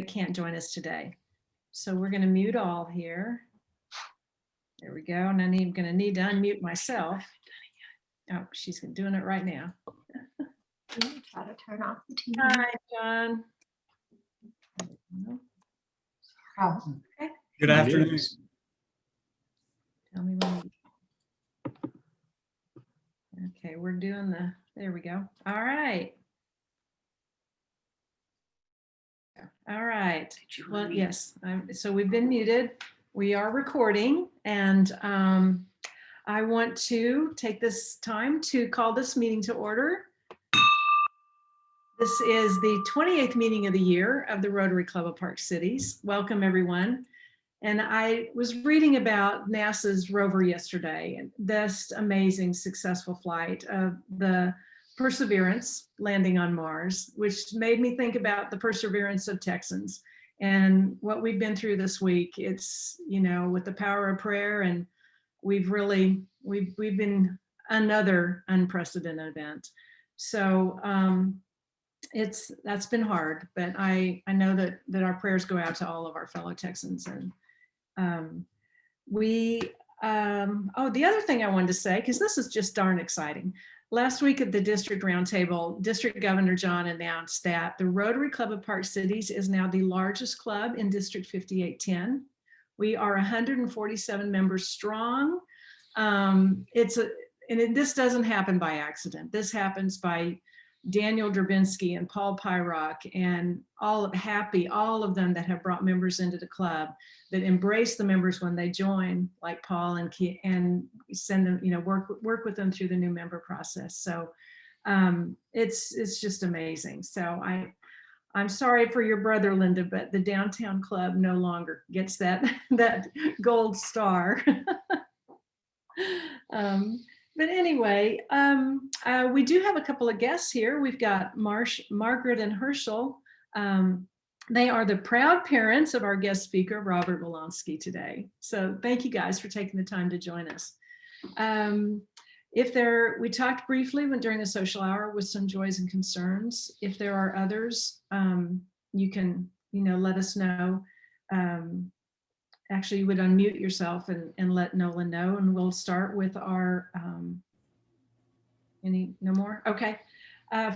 can't join us today. So we're going to mute all here. There we go. And I'm going to need to unmute myself. Oh, she's doing it right now. Try to turn off the TV. Hi, John. Okay. Good afternoon. Tell me when. Okay, we're doing there we go. All right. All right. Well, yes. So we've been muted. We are recording, and I want to take this time to call this meeting to order. This is the 28th meeting of the year of the Rotary Club of Park Cities. Welcome, everyone. And I was reading about NASA's rover yesterday, and this amazing successful flight of the Perseverance landing on Mars, which made me think about the perseverance of Texans and what we've been through this week. It's, you know, with the power of prayer, and we've been another unprecedented event. So that's been hard, but I know that our prayers go out to all of our fellow Texans. And the other thing I wanted to say, because this is just darn exciting. Last week at the district roundtable, District Governor John announced that the Rotary Club of Park Cities is now the largest club in District 5810. We are 147 members strong. This doesn't happen by accident. This happens by Daniel Drabinsky and Paul Pyrock and all of them that have brought members into the club, that embrace the members when they join, like Paul, and send them, work with them through the new member process. So it's just amazing. So I'm sorry for your brother, Linda, but the downtown club no longer gets that gold star. But anyway, we do have a couple of guests here. We've got Margaret and Herschel. They are the proud parents of our guest speaker, Robert Wolonski, today. So thank you guys for taking the time to join us. We talked briefly during the social hour with some joys and concerns. If there are others, you can, let us know. Actually, you would unmute yourself and let Nolan know, and we'll start with our, no more? Okay.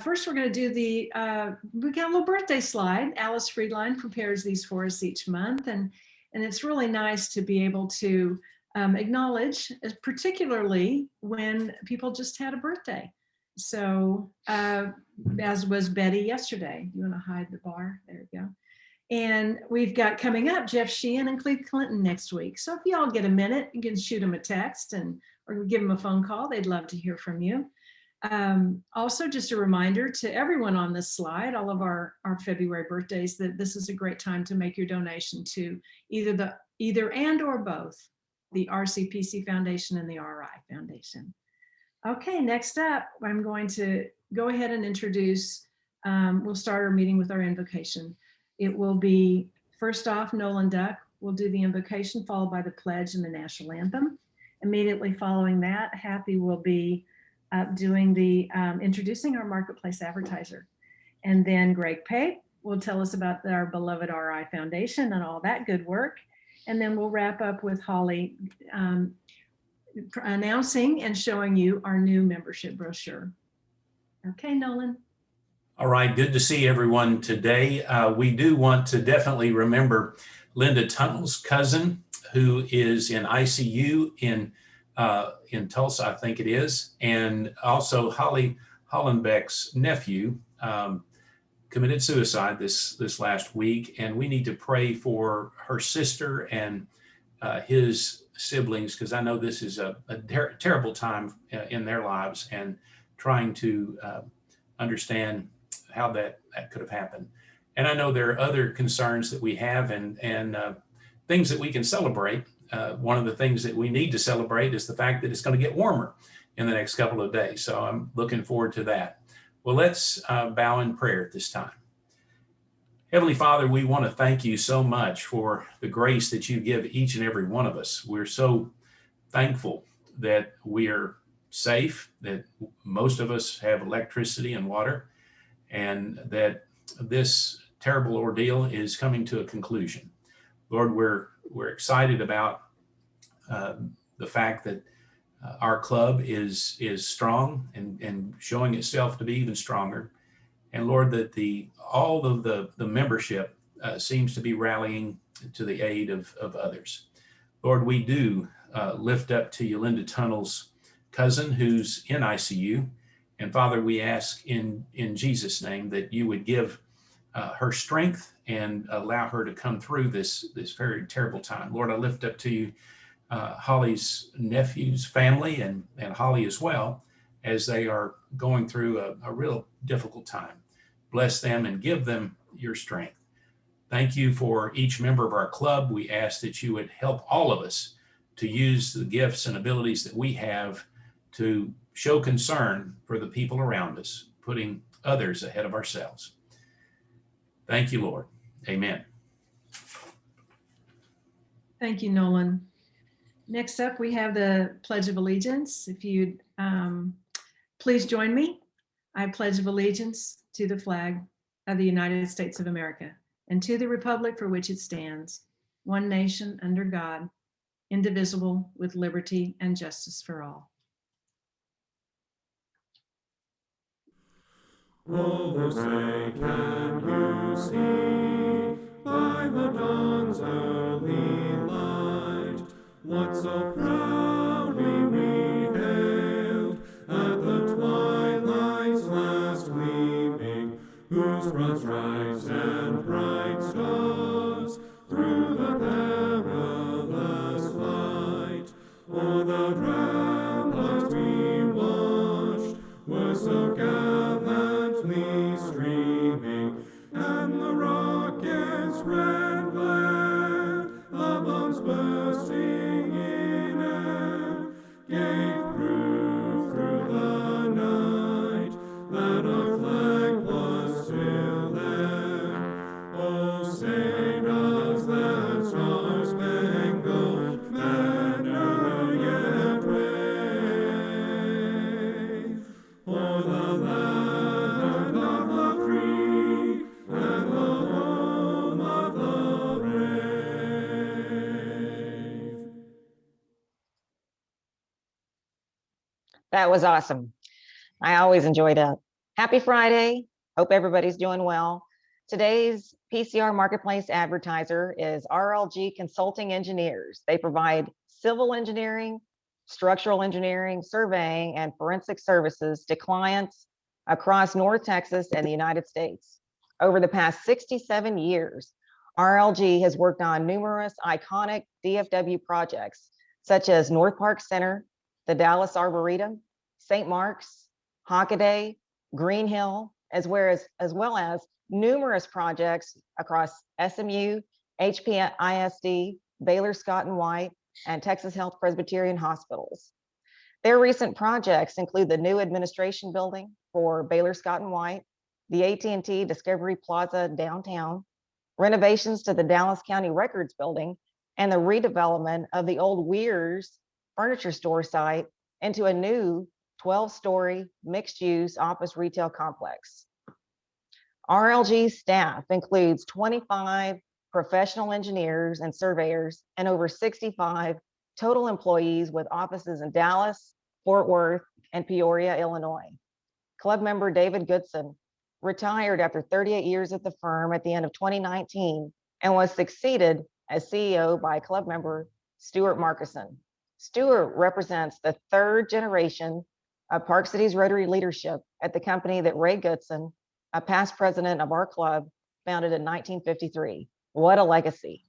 First, we're going to do we got a little birthday slide. Alice Friedline prepares these for us each month, and it's really nice to be able to acknowledge, particularly when people just had a birthday. So, as was Betty yesterday. You want to hide the bar? There you go. And we've got coming up Jeff Sheehan and Cleve Clinton next week. So if y'all get a minute, you can shoot them a text or give them a phone call. They'd love to hear from you. Also, just a reminder to everyone on this slide, all of our February birthdays, that this is a great time to make your donation to either and or both the RCPC Foundation and the RI Foundation. Okay, next up, I'm going to go ahead and introduce, we'll start our meeting with our invocation. It will be, first off, Nolan Duck will do the invocation, followed by the pledge and the national anthem. Immediately following that, Happy will be doing the introducing our Marketplace Advertiser. And then Greg Pape will tell us about our beloved RI Foundation and all that good work. And then we'll wrap up with Holly announcing and showing you our new membership brochure. Okay, Nolan. All right, good to see everyone today. We do want to definitely remember Linda Tunnell's cousin, who is in ICU in Tulsa, I think it is, and also Holly Hollenbeck's nephew committed suicide this last week, and we need to pray for her sister and his siblings, because I know this is a terrible time in their lives, and trying to understand how that could have happened. And I know there are other concerns that we have and things that we can celebrate. One of the things that we need to celebrate is the fact that it's going to get warmer in the next couple of days. So I'm looking forward to that. Well, let's bow in prayer at this time. Heavenly Father, we want to thank you so much for the grace that you give each and every one of us. We're so thankful that we are safe, that most of us have electricity and water, and that this terrible ordeal is coming to a conclusion. Lord, we're excited about the fact that our club is strong and showing itself to be even stronger. And Lord, that all of the membership seems to be rallying to the aid of others. Lord, we do lift up to you Linda Tunnell's cousin who's in ICU. And Father, we ask in Jesus' name that you would give her strength and allow her to come through this very terrible time. Lord, I lift up to you Holly's nephew's family and Holly as well, as they are going through a real difficult time. Bless them and give them your strength. Thank you for each member of our club. We ask that you would help all of us to use the gifts and abilities that we have to show concern for the people around us, putting others ahead of ourselves. Thank you, Lord. Amen. Thank you, Nolan. Next up, we have the Pledge of Allegiance. If you'd please join me. I pledge allegiance to the flag of the United States of America and to the republic for which it stands, one nation under God, indivisible, with liberty and justice for all. Oh, say, can you see by the dawn's early light what so proudly we hailed at the twilight's last gleaming, whose broad stripes and bright stars through the perilous fight o'er the ramparts we watched were so gallantly streaming, and the rocket's red glare, the bombs bursting in air, gave proof through the night that our flag was still there. Oh, say does that star-spangled banner yet wave o'er the land of the free and the home of the brave? That was awesome. I always enjoy that. Happy Friday. Hope everybody's doing well. Today's PCR Marketplace Advertiser is RLG Consulting Engineers. They provide civil engineering, structural engineering, surveying, and forensic services to clients across North Texas and the United States. Over the past 67 years, RLG has worked on numerous iconic DFW projects, such as North Park Center, the Dallas Arboretum, St. Mark's, Hockaday, Green Hill, as well as numerous projects across SMU, HPISD, Baylor Scott and White, and Texas Health Presbyterian Hospitals. Their recent projects include the new administration building for Baylor Scott and White, the AT&T Discovery Plaza downtown, renovations to the Dallas County Records building, and the redevelopment of the old Weir's furniture store site into a new 12-story mixed-use office retail complex. RLG staff includes 25 professional engineers and surveyors and over 65 total employees with offices in Dallas, Fort Worth, and Peoria, Illinois. Club member David Goodson retired after 38 years at the firm at the end of 2019 and was succeeded as CEO by club member Stuart Markison. Stuart represents the third generation of Park Cities Rotary leadership at the company that Ray Goodson, a past president of our club, founded in 1953. What a legacy.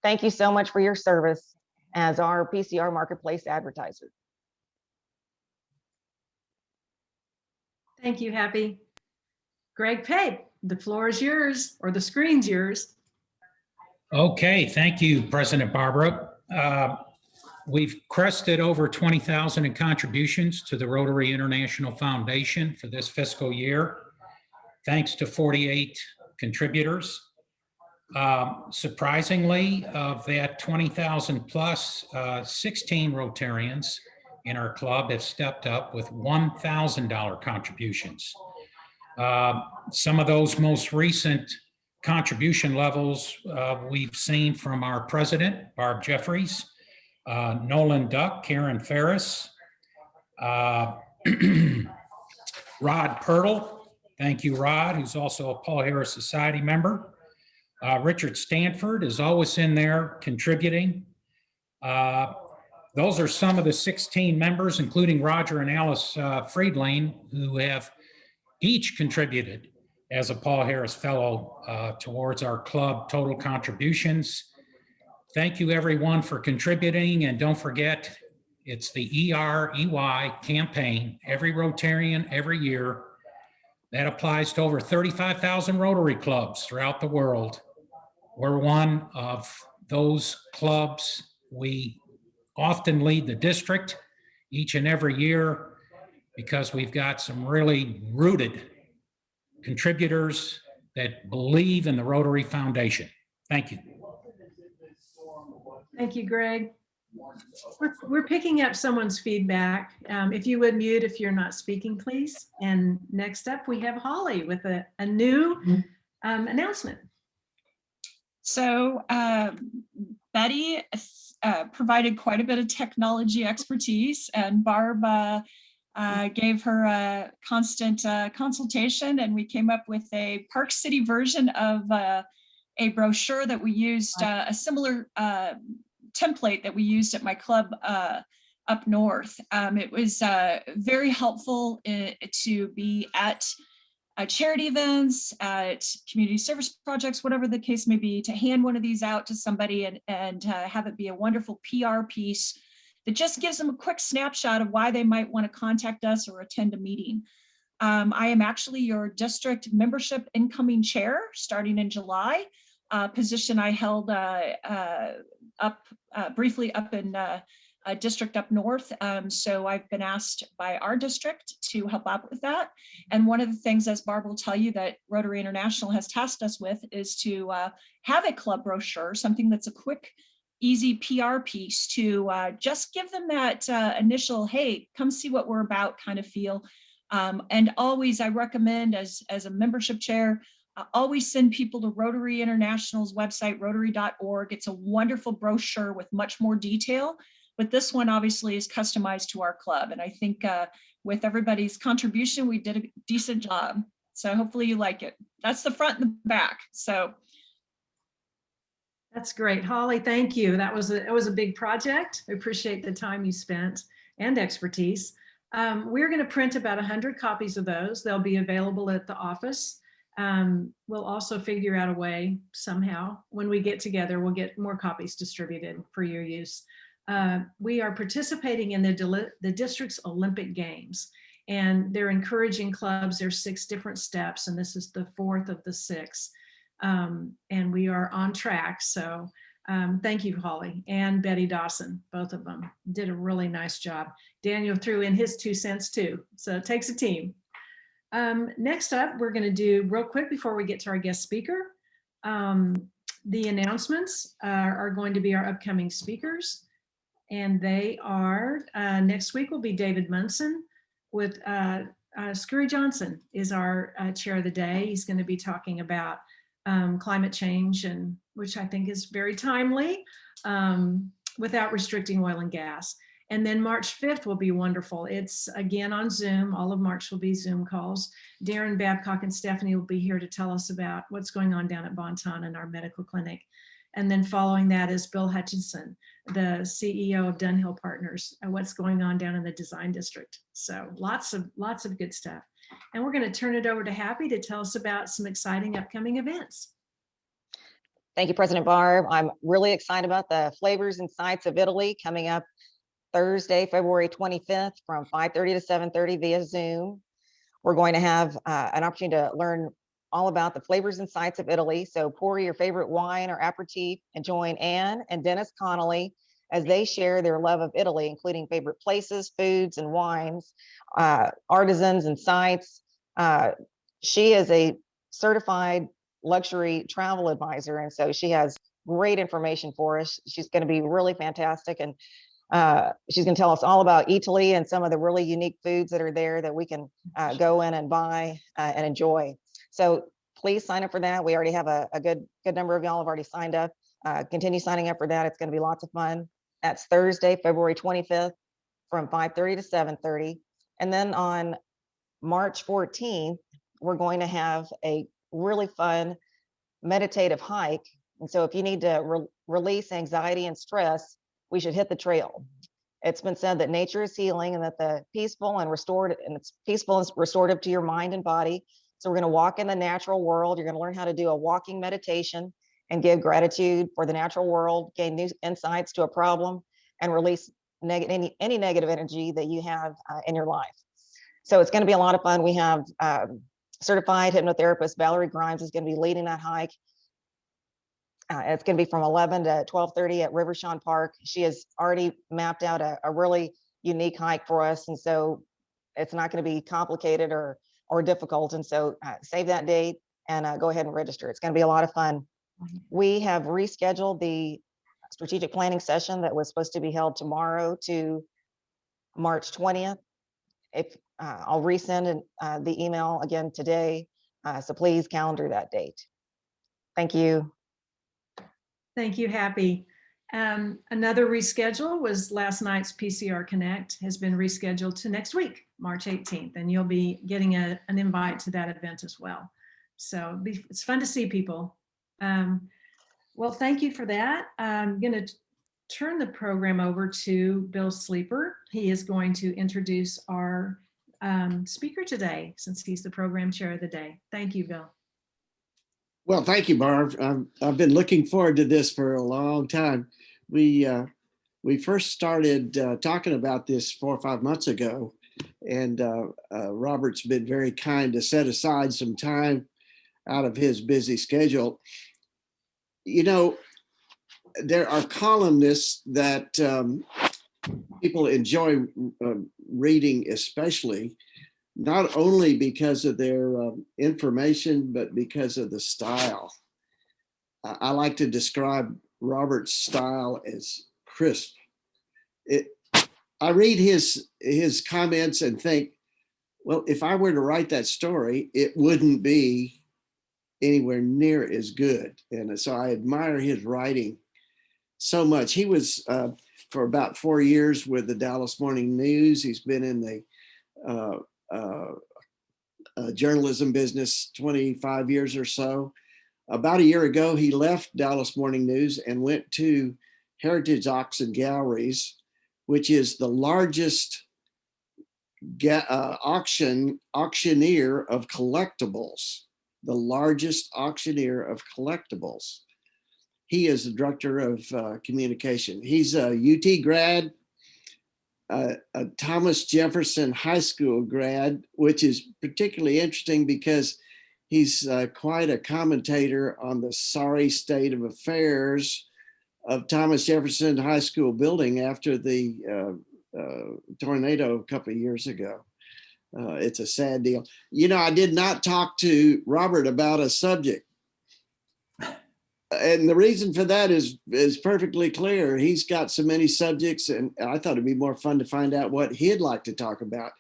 Thank you so much for your service as our PCR Marketplace Advertiser. Thank you, Happy. Greg Pape, the floor is yours, or the screen's yours. Okay, thank you, President Barbara. We've crested over 20,000 in contributions to the Rotary International Foundation for this fiscal year, thanks to 48 contributors. Surprisingly, of that 20,000 plus, 16 Rotarians in our club have stepped up with $1,000 contributions. Some of those most recent contribution levels we've seen from our president, Barb Jeffries, Nolan Duck, Karen Ferris, Rod Pirtle. Thank you, Rod, who's also a Paul Harris Society member. Richard Stanford is always in there contributing. Those are some of the 16 members, including Roger and Alice Friedlane, who have each contributed as a Paul Harris Fellow towards our club total contributions. Thank you, everyone, for contributing. And don't forget, it's the EREY campaign, every Rotarian, every year. That applies to over 35,000 Rotary clubs throughout the world. We're one of those clubs. We often lead the district each and every year because we've got some really rooted contributors that believe in the Rotary Foundation. Thank you. Thank you, Greg. We're picking up someone's feedback. If you would mute if you're not speaking, please. And next up, we have Holly with a new announcement. So Betty provided quite a bit of technology expertise, and Barb gave her a constant consultation, and we came up with a Park City version of a brochure that we used, a similar template that we used at my club up north. It was very helpful to be at charity events, at community service projects, whatever the case may be, to hand one of these out to somebody and have it be a wonderful PR piece that just gives them a quick snapshot of why they might want to contact us or attend a meeting. I am actually your district membership incoming chair starting in July, position I held briefly up in a district up north. So I've been asked by our district to help out with that. And one of the things, as Barb will tell you, that Rotary International has tasked us with is to have a club brochure, something that's a quick, easy PR piece to just give them that initial, hey, come see what we're about kind of feel. And always I recommend as a membership chair, always send people to Rotary International's website, rotary.org. It's a wonderful brochure with much more detail. But this one obviously is customized to our club. And I think with everybody's contribution, we did a decent job. So hopefully you like it. That's the front and the back. So. That's great. Holly, thank you. It was a big project. I appreciate the time you spent and expertise. We're going to print about 100 copies of those. They'll be available at the office. We'll also figure out a way somehow when we get together, we'll get more copies distributed for your use. We are participating in the district's Olympic Games, and they're encouraging clubs. There's 6 different steps, and this is the 4th of the 6. And we are on track. So thank you, Holly and Betty Dawson. Both of them did a really nice job. Daniel threw in his 2 cents too. So it takes a team. Next up, we're going to do real quick before we get to our guest speaker. The announcements are going to be our upcoming speakers. And they are, next week will be David Munson with Scurry Johnson is our chair of the day. He's going to be talking about climate change, and which I think is very timely, without restricting oil and gas. And then March 5th will be wonderful. It's again on Zoom. All of March will be Zoom calls. Darren Babcock and Stephanie will be here to tell us about what's going on down at Bonton and our medical clinic. And then following that is Bill Hutchinson, the CEO of Dunhill Partners, and what's going on down in the design district. So lots of good stuff. And we're going to turn it over to Happy to tell us about some exciting upcoming events. Thank you, President Barb. I'm really excited about the Flavors and Sights of Italy coming up Thursday, February 25th from 5:30 to 7:30 via Zoom. We're going to have an opportunity to learn all about the flavors and sights of Italy. So pour your favorite wine or aperitif and join Anne and Dennis Connolly as they share their love of Italy, including favorite places, foods, and wines, artisans and sites. She is a certified luxury travel advisor, and so she has great information for us. She's going to be really fantastic, and she's going to tell us all about Italy and some of the really unique foods that are there that we can go in and buy and enjoy. So please sign up for that. We already have a good number of y'all have already signed up. Continue signing up for that. It's going to be lots of fun. That's Thursday, February 25th from 5:30 to 7:30. And then on March 14th, we're going to have a really fun meditative hike. And so if you need to release anxiety and stress, we should hit the trail. It's been said that nature is healing and that it's peaceful and restorative to your mind and body. So we're going to walk in the natural world. You're going to learn how to do a walking meditation and give gratitude for the natural world, gain new insights to a problem, and release any negative energy that you have in your life. So it's going to be a lot of fun. We have certified hypnotherapist Valerie Grimes is going to be leading that hike. It's going to be from 11 to 12:30 at Rivershawn Park. She has already mapped out a really unique hike for us. And so it's not going to be complicated or difficult. And so save that date and go ahead and register. It's going to be a lot of fun. We have rescheduled the strategic planning session that was supposed to be held tomorrow to March 20th. If I'll resend the email again today. So please calendar that date. Thank you. Thank you, Happy. Another reschedule was last night's PCR Connect has been rescheduled to next week, March 18th, and you'll be getting an invite to that event as well. So it's fun to see people. Well, thank you for that. I'm going to turn the program over to Bill Sleeper. He is going to introduce our speaker today, since he's the program chair of the day. Thank you, Bill. Well, thank you, Barb. I've been looking forward to this for a long time. We first started talking about this 4 or 5 months ago, and Robert's been very kind to set aside some time out of his busy schedule. You know, there are columnists that people enjoy reading, especially, not only because of their information, but because of the style. I like to describe Robert's style as crisp. I read his comments and think, well, if I were to write that story, it wouldn't be anywhere near as good. And so I admire his writing so much. He was for about 4 years with the Dallas Morning News. He's been in the journalism business 25 years or so. About a year ago, he left Dallas Morning News and went to Heritage Auction Galleries, which is the largest auctioneer of collectibles, the largest auctioneer of collectibles. He is the director of communication. He's a UT grad, a Thomas Jefferson High School grad, which is particularly interesting because he's quite a commentator on the sorry state of affairs of Thomas Jefferson High School building after the tornado a couple of years ago. It's a sad deal. You know, I did not talk to Robert about a subject. And the reason for that is perfectly clear. He's got so many subjects, and I thought it'd be more fun to find out what he'd like to talk about.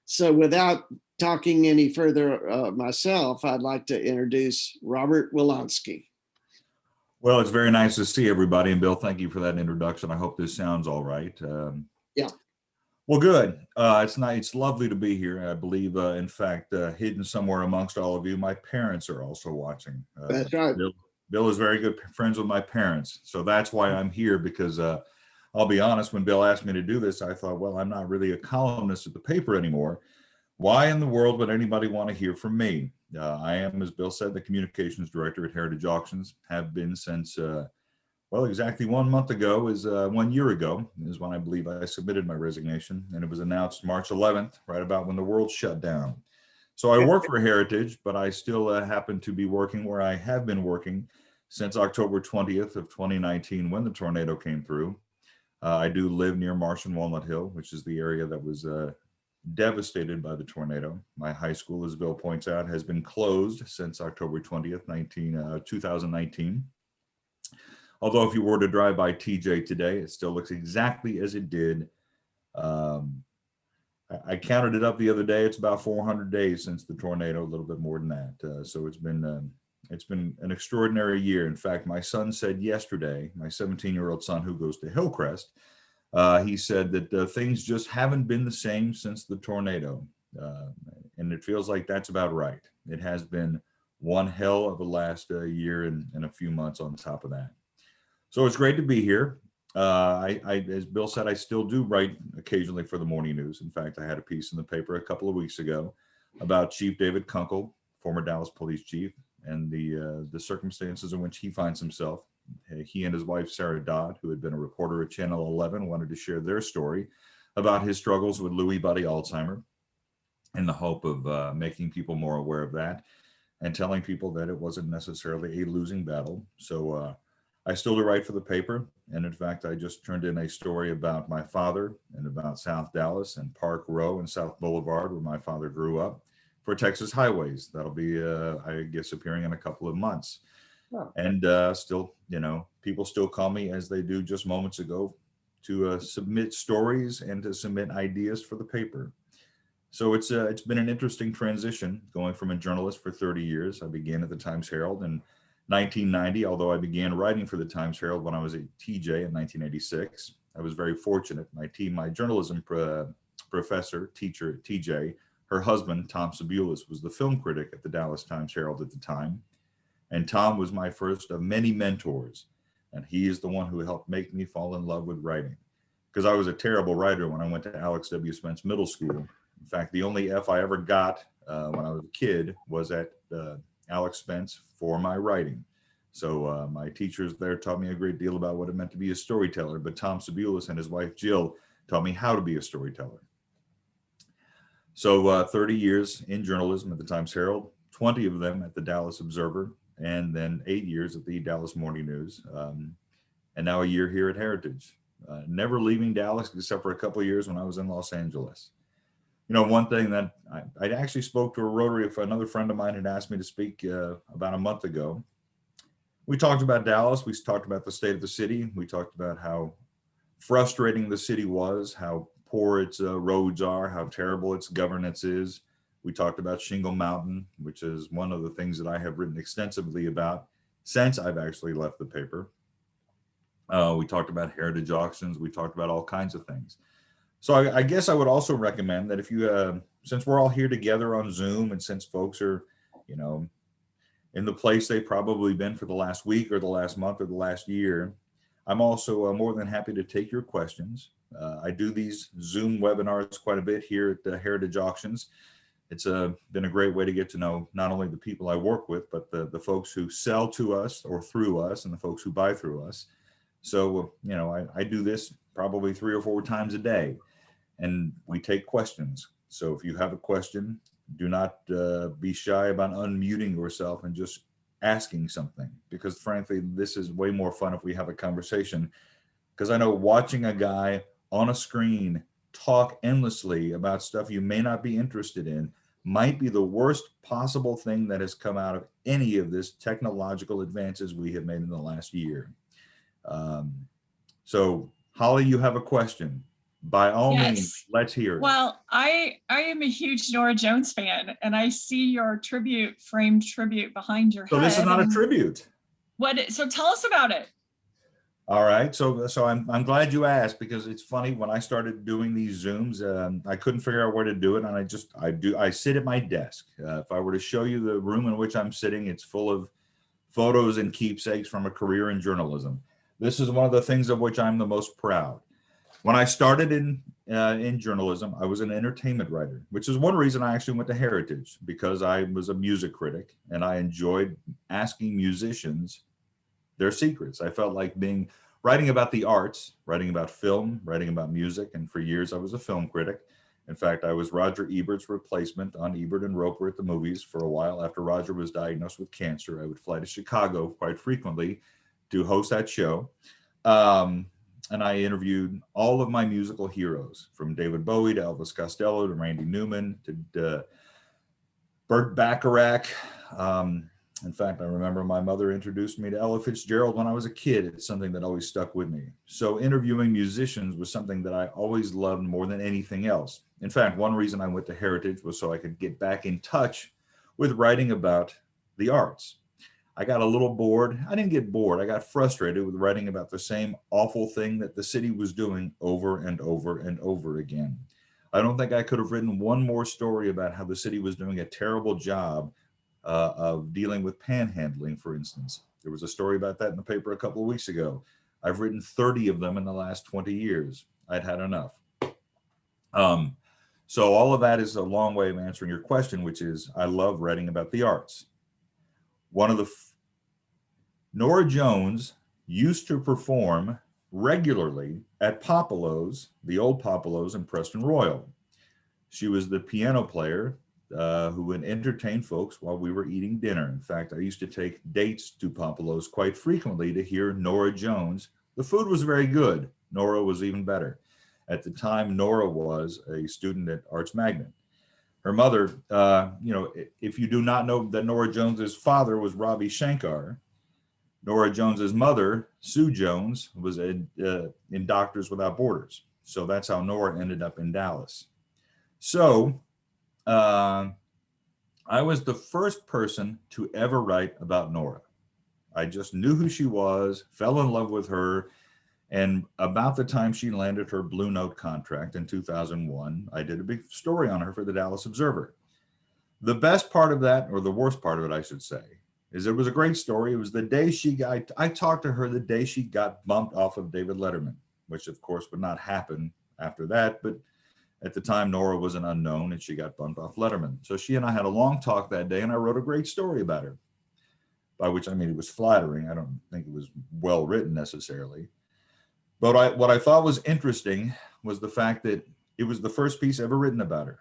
So without talking any further myself, I'd like to introduce Robert Wolonski. Well, it's very nice to see everybody. And Bill, thank you for that introduction. I hope this sounds all right. Yeah. Well, good. It's lovely to be here. I believe, in fact, hidden somewhere amongst all of you, my parents are also watching. That's right. Bill is very good friends with my parents. So that's why I'm here, because I'll be honest, when Bill asked me to do this, I thought, well, I'm not really a columnist at the paper anymore. Why in the world would anybody want to hear from me? I am, as Bill said, the communications director at Heritage Auctions, have been since, well, exactly 1 month ago is 1 year ago is when I believe I submitted my resignation, and it was announced March 11th, right about when the world shut down. So I work for Heritage, but I still happen to be working where I have been working since October 20th of 2019 when the tornado came through. I do live near Marsh and Walnut Hill, which is the area that was devastated by the tornado. My high school, as Bill points out, has been closed since October 20th, 2019. Although if you were to drive by TJ today, it still looks exactly as it did I counted it up the other day. It's about 400 days since the tornado, a little bit more than that. So it's been an extraordinary year. In fact, my son said yesterday, my 17-year-old son who goes to Hillcrest, he said that things just haven't been the same since the tornado. And it feels like that's about right. It has been one hell of a last year and a few months on top of that. So it's great to be here. As Bill said, I still do write occasionally for the morning news. In fact, I had a piece in the paper a couple of weeks ago about Chief David Kunkel, former Dallas police chief, and the circumstances in which he finds himself. He and his wife, Sarah Dodd, who had been a reporter at Channel 11, wanted to share their story about his struggles with Lewy body Alzheimer in the hope of making people more aware of that and telling people that it wasn't necessarily a losing battle. So I still do write for the paper. And in fact, I just turned in a story about my father and about South Dallas and Park Row and South Boulevard, where my father grew up, for Texas Highways. That'll be, I guess, appearing in a couple of months. Oh. And still, people still call me, as they do just moments ago, to submit stories and to submit ideas for the paper. So it's been an interesting transition going from a journalist for 30 years. I began at the Times Herald in 1990, although I began writing for the Times Herald when I was a TJ in 1986. I was very fortunate. My journalism professor, teacher, TJ, her husband, Tom Sabulis, was the film critic at the Dallas Times Herald at the time. And Tom was my first of many mentors. And he is the one who helped make me fall in love with writing. Because I was a terrible writer when I went to Alex W. Spence Middle School. In fact, the only F I ever got when I was a kid was at Alex Spence for my writing. So my teachers there taught me a great deal about what it meant to be a storyteller. But Tom Sabulis and his wife, Jill, taught me how to be a storyteller. So 30 years in journalism at the Times Herald, 20 of them at the Dallas Observer, and then 8 years at the Dallas Morning News, and now a year here at Heritage. Never leaving Dallas except for a couple of years when I was in Los Angeles. One thing that I actually spoke to a Rotary, if another friend of mine had asked me to speak about a month ago. We talked about Dallas. We talked about the state of the city. We talked about how frustrating the city was, how poor its roads are, how terrible its governance is. We talked about Shingle Mountain, which is one of the things that I have written extensively about since I've actually left the paper. We talked about heritage auctions. We talked about all kinds of things. So I guess I would also recommend that if you, since we're all here together on Zoom, and since folks are, in the place they've probably been for the last week or the last month or the last year, I'm also more than happy to take your questions. I do these Zoom webinars quite a bit here at the Heritage Auctions. It's been a great way to get to know not only the people I work with, but the folks who sell to us or through us and the folks who buy through us. So, I do this probably 3 or 4 times a day, and we take questions. So if you have a question, do not be shy about unmuting yourself and just asking something, because frankly, this is way more fun if we have a conversation, because I know watching a guy on a screen talk endlessly about stuff you may not be interested in might be the worst possible thing that has come out of any of this technological advances we have made in the last year. So Holly, you have a question. By all means, let's hear it. Well, I am a huge Nora Jones fan, and I see your framed tribute behind your head. So this is not a tribute. So tell us about it. All right. So I'm glad you asked, because it's funny, when I started doing these Zooms, I couldn't figure out where to do it. And I sit at my desk. If I were to show you the room in which I'm sitting, it's full of photos and keepsakes from a career in journalism. This is one of the things of which I'm the most proud. When I started in journalism, I was an entertainment writer, which is one reason I actually went to Heritage, because I was a music critic and I enjoyed asking musicians their secrets. I felt like writing about the arts, writing about film, writing about music. And for years, I was a film critic. In fact, I was Roger Ebert's replacement on Ebert and Roper at the movies for a while. After Roger was diagnosed with cancer, I would fly to Chicago quite frequently to host that show. And I interviewed all of my musical heroes, from David Bowie to Elvis Costello to Randy Newman to Burt Bacharach. In fact, I remember my mother introduced me to Ella Fitzgerald when I was a kid. It's something that always stuck with me. So interviewing musicians was something that I always loved more than anything else. In fact, one reason I went to Heritage was so I could get back in touch with writing about the arts. I got a little bored. I didn't get bored. I got frustrated with writing about the same awful thing that the city was doing over and over and over again. I don't think I could have written one more story about how the city was doing a terrible job of dealing with panhandling, for instance. There was a story about that in the paper a couple of weeks ago. I've written 30 of them in the last 20 years. I'd had enough. So all of that is a long way of answering your question, which is I love writing about the arts. One of the Nora Jones used to perform regularly at Popolo's, the old Popolo's in Preston Royal. She was the piano player who would entertain folks while we were eating dinner. In fact, I used to take dates to Popolo's quite frequently to hear Nora Jones. The food was very good. Nora was even better. At the time, Nora was a student at Arts Magnet. Her mother, if you do not know that Nora Jones's father was Ravi Shankar, Nora Jones's mother, Sue Jones, was in Doctors Without Borders. So that's how Nora ended up in Dallas. So I was the first person to ever write about Nora. I just knew who she was, fell in love with her, and about the time she landed her Blue Note contract in 2001, I did a big story on her for the Dallas Observer. The best part of that, or the worst part of it, I should say, is it was a great story. It was the day I talked to her the day she got bumped off of David Letterman, which of course would not happen after that, but at the time, Nora was an unknown and she got bumped off Letterman. So she and I had a long talk that day and I wrote a great story about her, by which I mean it was flattering. I don't think it was well written necessarily. But what I thought was interesting was the fact that it was the first piece ever written about her.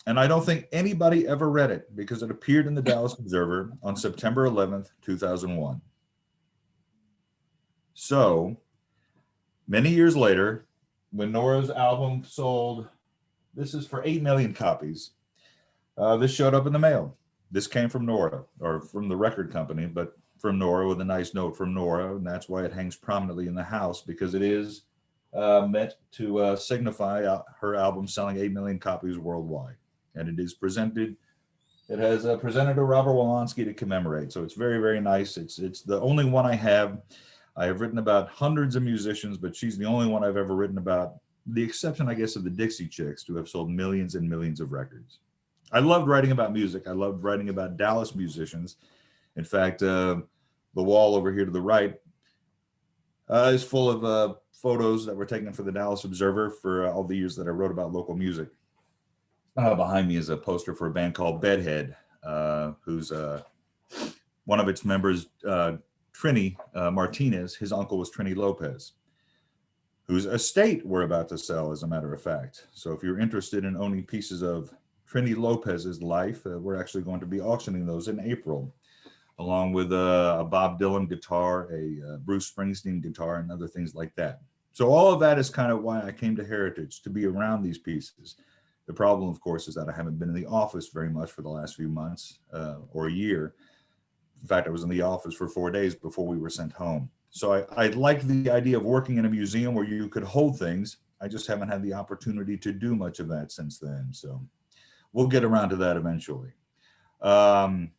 And I don't think anybody ever read it because it appeared in the Dallas Observer on September 11th, 2001. So many years later, when Nora's album sold, this is for 8 million copies, this showed up in the mail. This came from Nora, or from the record company, but from Nora, with a nice note from Nora, and that's why it hangs prominently in the house, because it is meant to signify her album selling 8 million copies worldwide. And it is presented, it has presented to Robert Wolonski to commemorate. So it's very, very nice. It's the only one I have. I have written about hundreds of musicians, but she's the only one I've ever written about, the exception, I guess, of the Dixie Chicks, to have sold millions and millions of records. I loved writing about music. I loved writing about Dallas musicians. In fact, the wall over here to the right is full of photos that were taken for the Dallas Observer for all the years that I wrote about local music. Behind me is a poster for a band called Bedhead, who's one of its members, Trini Martinez. His uncle was Trini Lopez, whose estate we're about to sell, as a matter of fact. So if you're interested in owning pieces of Trini Lopez's life, we're actually going to be auctioning those in April, along with a Bob Dylan guitar, a Bruce Springsteen guitar, and other things like that. So all of that is kind of why I came to Heritage, to be around these pieces. The problem, of course, is that I haven't been in the office very much for the last few months or a year. In fact, I was in the office for 4 days before we were sent home. So I liked the idea of working in a museum where you could hold things. I just haven't had the opportunity to do much of that since then. So we'll get around to that eventually. So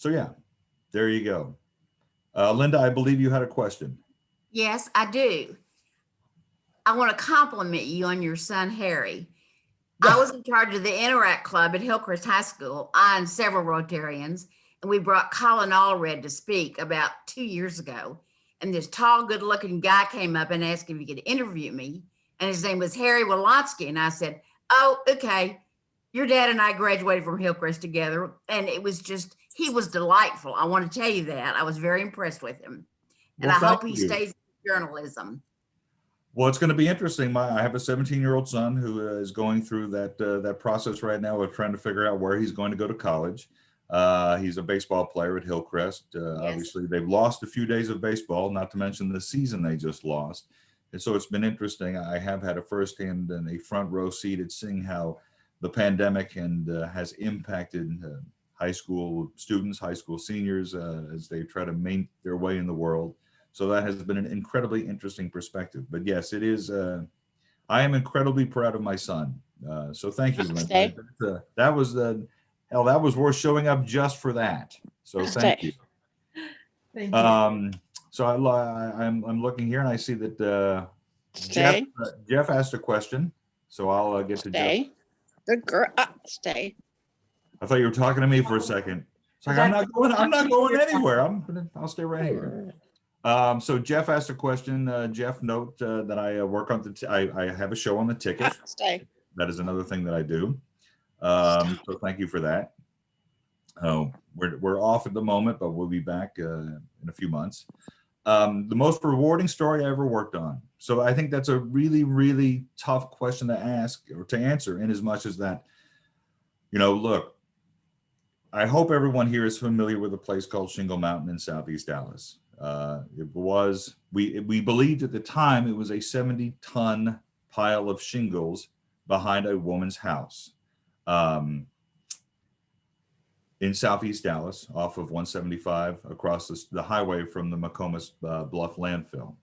yeah, there you go. Linda, I believe you had a question. Yes, I do. I want to compliment you on your son, Harry. I was in charge of the Interact Club at Hillcrest High School. I and several Rotarians, and we brought Colin Allred to speak about 2 years ago. And this tall, good-looking guy came up and asked if he could interview me. And his name was Harry Wolonsky. And I said, oh, okay. Your dad and I graduated from Hillcrest together. And it was just, he was delightful. I want to tell you that. I was very impressed with him. And Well, I hope thank he you. stays in journalism. Well, it's going to be interesting. I have a 17-year-old son who is going through that process right now of trying to figure out where he's going to go to college. He's a baseball player at Hillcrest. Obviously, they've lost a few days of baseball, not to mention the season they just lost. And so it's been interesting. I have had a firsthand and a front row seat at seeing how the pandemic and has impacted high school students, high school seniors, as they try to make their way in the world. So that has been an incredibly interesting perspective. But yes, it is. I am incredibly proud of my son. So thank you, Linda. That was that was worth showing up just for that. So thank you. Thank you. So I'm looking here and I see that Jeff asked a question. So I'll get to Jeff. Good girl. Stay. I thought you were talking to me for a second. It's like, I'm not going anywhere. I'll stay right here. So Jeff asked a question. Jeff, note that I work on I have a show on the ticket. Stay. That is another thing that I do. So thank you for that. We're off at the moment, but we'll be back in a few months. The most rewarding story I ever worked on. So I think that's a really, really tough question to ask or to answer, in as much as that, look, I hope everyone here is familiar with a place called Shingle Mountain in Southeast Dallas. We believed at the time it was a 70-ton pile of shingles behind a woman's house in Southeast Dallas, off of 175 across the highway from the McComas Bluff landfill.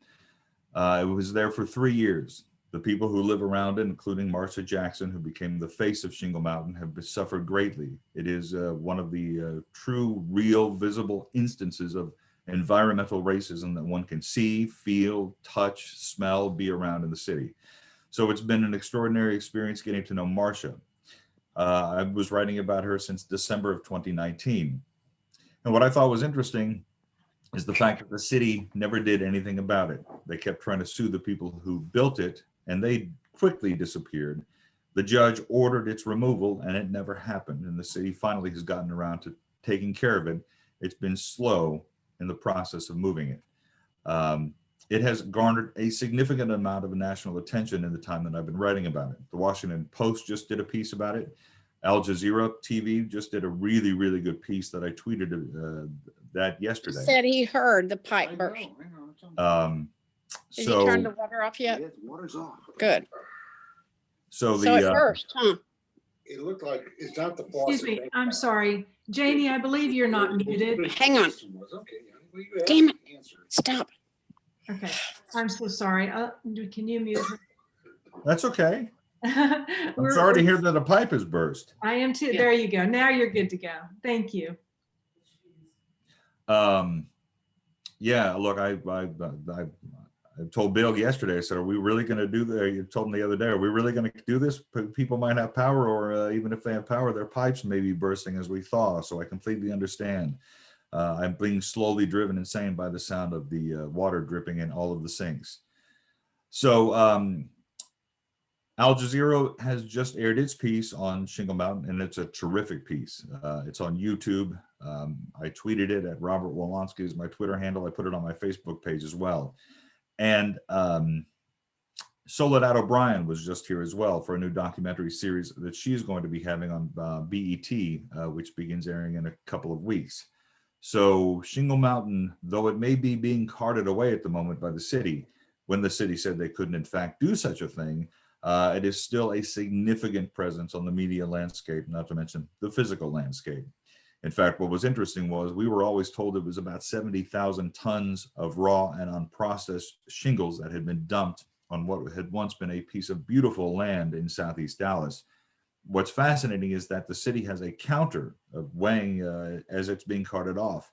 It was there for 3 years. The people who live around it, including Marcia Jackson, who became the face of Shingle Mountain, have suffered greatly. It is one of the true, real, visible instances of environmental racism that one can see, feel, touch, smell, be around in the city. So it's been an extraordinary experience getting to know Marcia. I was writing about her since December of 2019. And what I thought was interesting is the fact that the city never did anything about it. They kept trying to sue the people who built it, and they quickly disappeared. The judge ordered its removal, and it never happened. And the city finally has gotten around to taking care of it. It's been slow in the process of moving it. It has garnered a significant amount of national attention in the time that I've been writing about it. The Washington Post just did a piece about it. Al Jazeera TV just did a really, really good piece that I tweeted that yesterday. He said he heard the pipe burst. Did he turn the water off yet? The water's off. Good. So it burst, huh? It looked like it's not the faucet. Excuse me, I'm sorry. Janie, I believe you're not muted. Hang on. Damn it. Stop. Okay, I'm so sorry. Can you mute her? That's okay. I'm sorry to hear that a pipe has burst. I am too. There you go. Now you're good to go. Thank you. Yeah, look, I told Bill yesterday, I said, are we really going to do that? You told him the other day, are we really going to do this? People might have power, or even if they have power, their pipes may be bursting as we thaw. So I completely understand. I'm being slowly driven insane by the sound of the water dripping in all of the sinks. So Al Jazeera has just aired its piece on Shingle Mountain, and it's a terrific piece. It's on YouTube. I tweeted it at Robert Wolonski is my Twitter handle. I put it on my Facebook page as well. And Soledad O'Brien was just here as well for a new documentary series that she's going to be having on BET, which begins airing in a couple of weeks. So Shingle Mountain, though it may be being carted away at the moment by the city, when the city said they couldn't in fact do such a thing, it is still a significant presence on the media landscape, not to mention the physical landscape. In fact, what was interesting was we were always told it was about 70,000 tons of raw and unprocessed shingles that had been dumped on what had once been a piece of beautiful land in Southeast Dallas. What's fascinating is that the city has a counter of weighing as it's being carted off,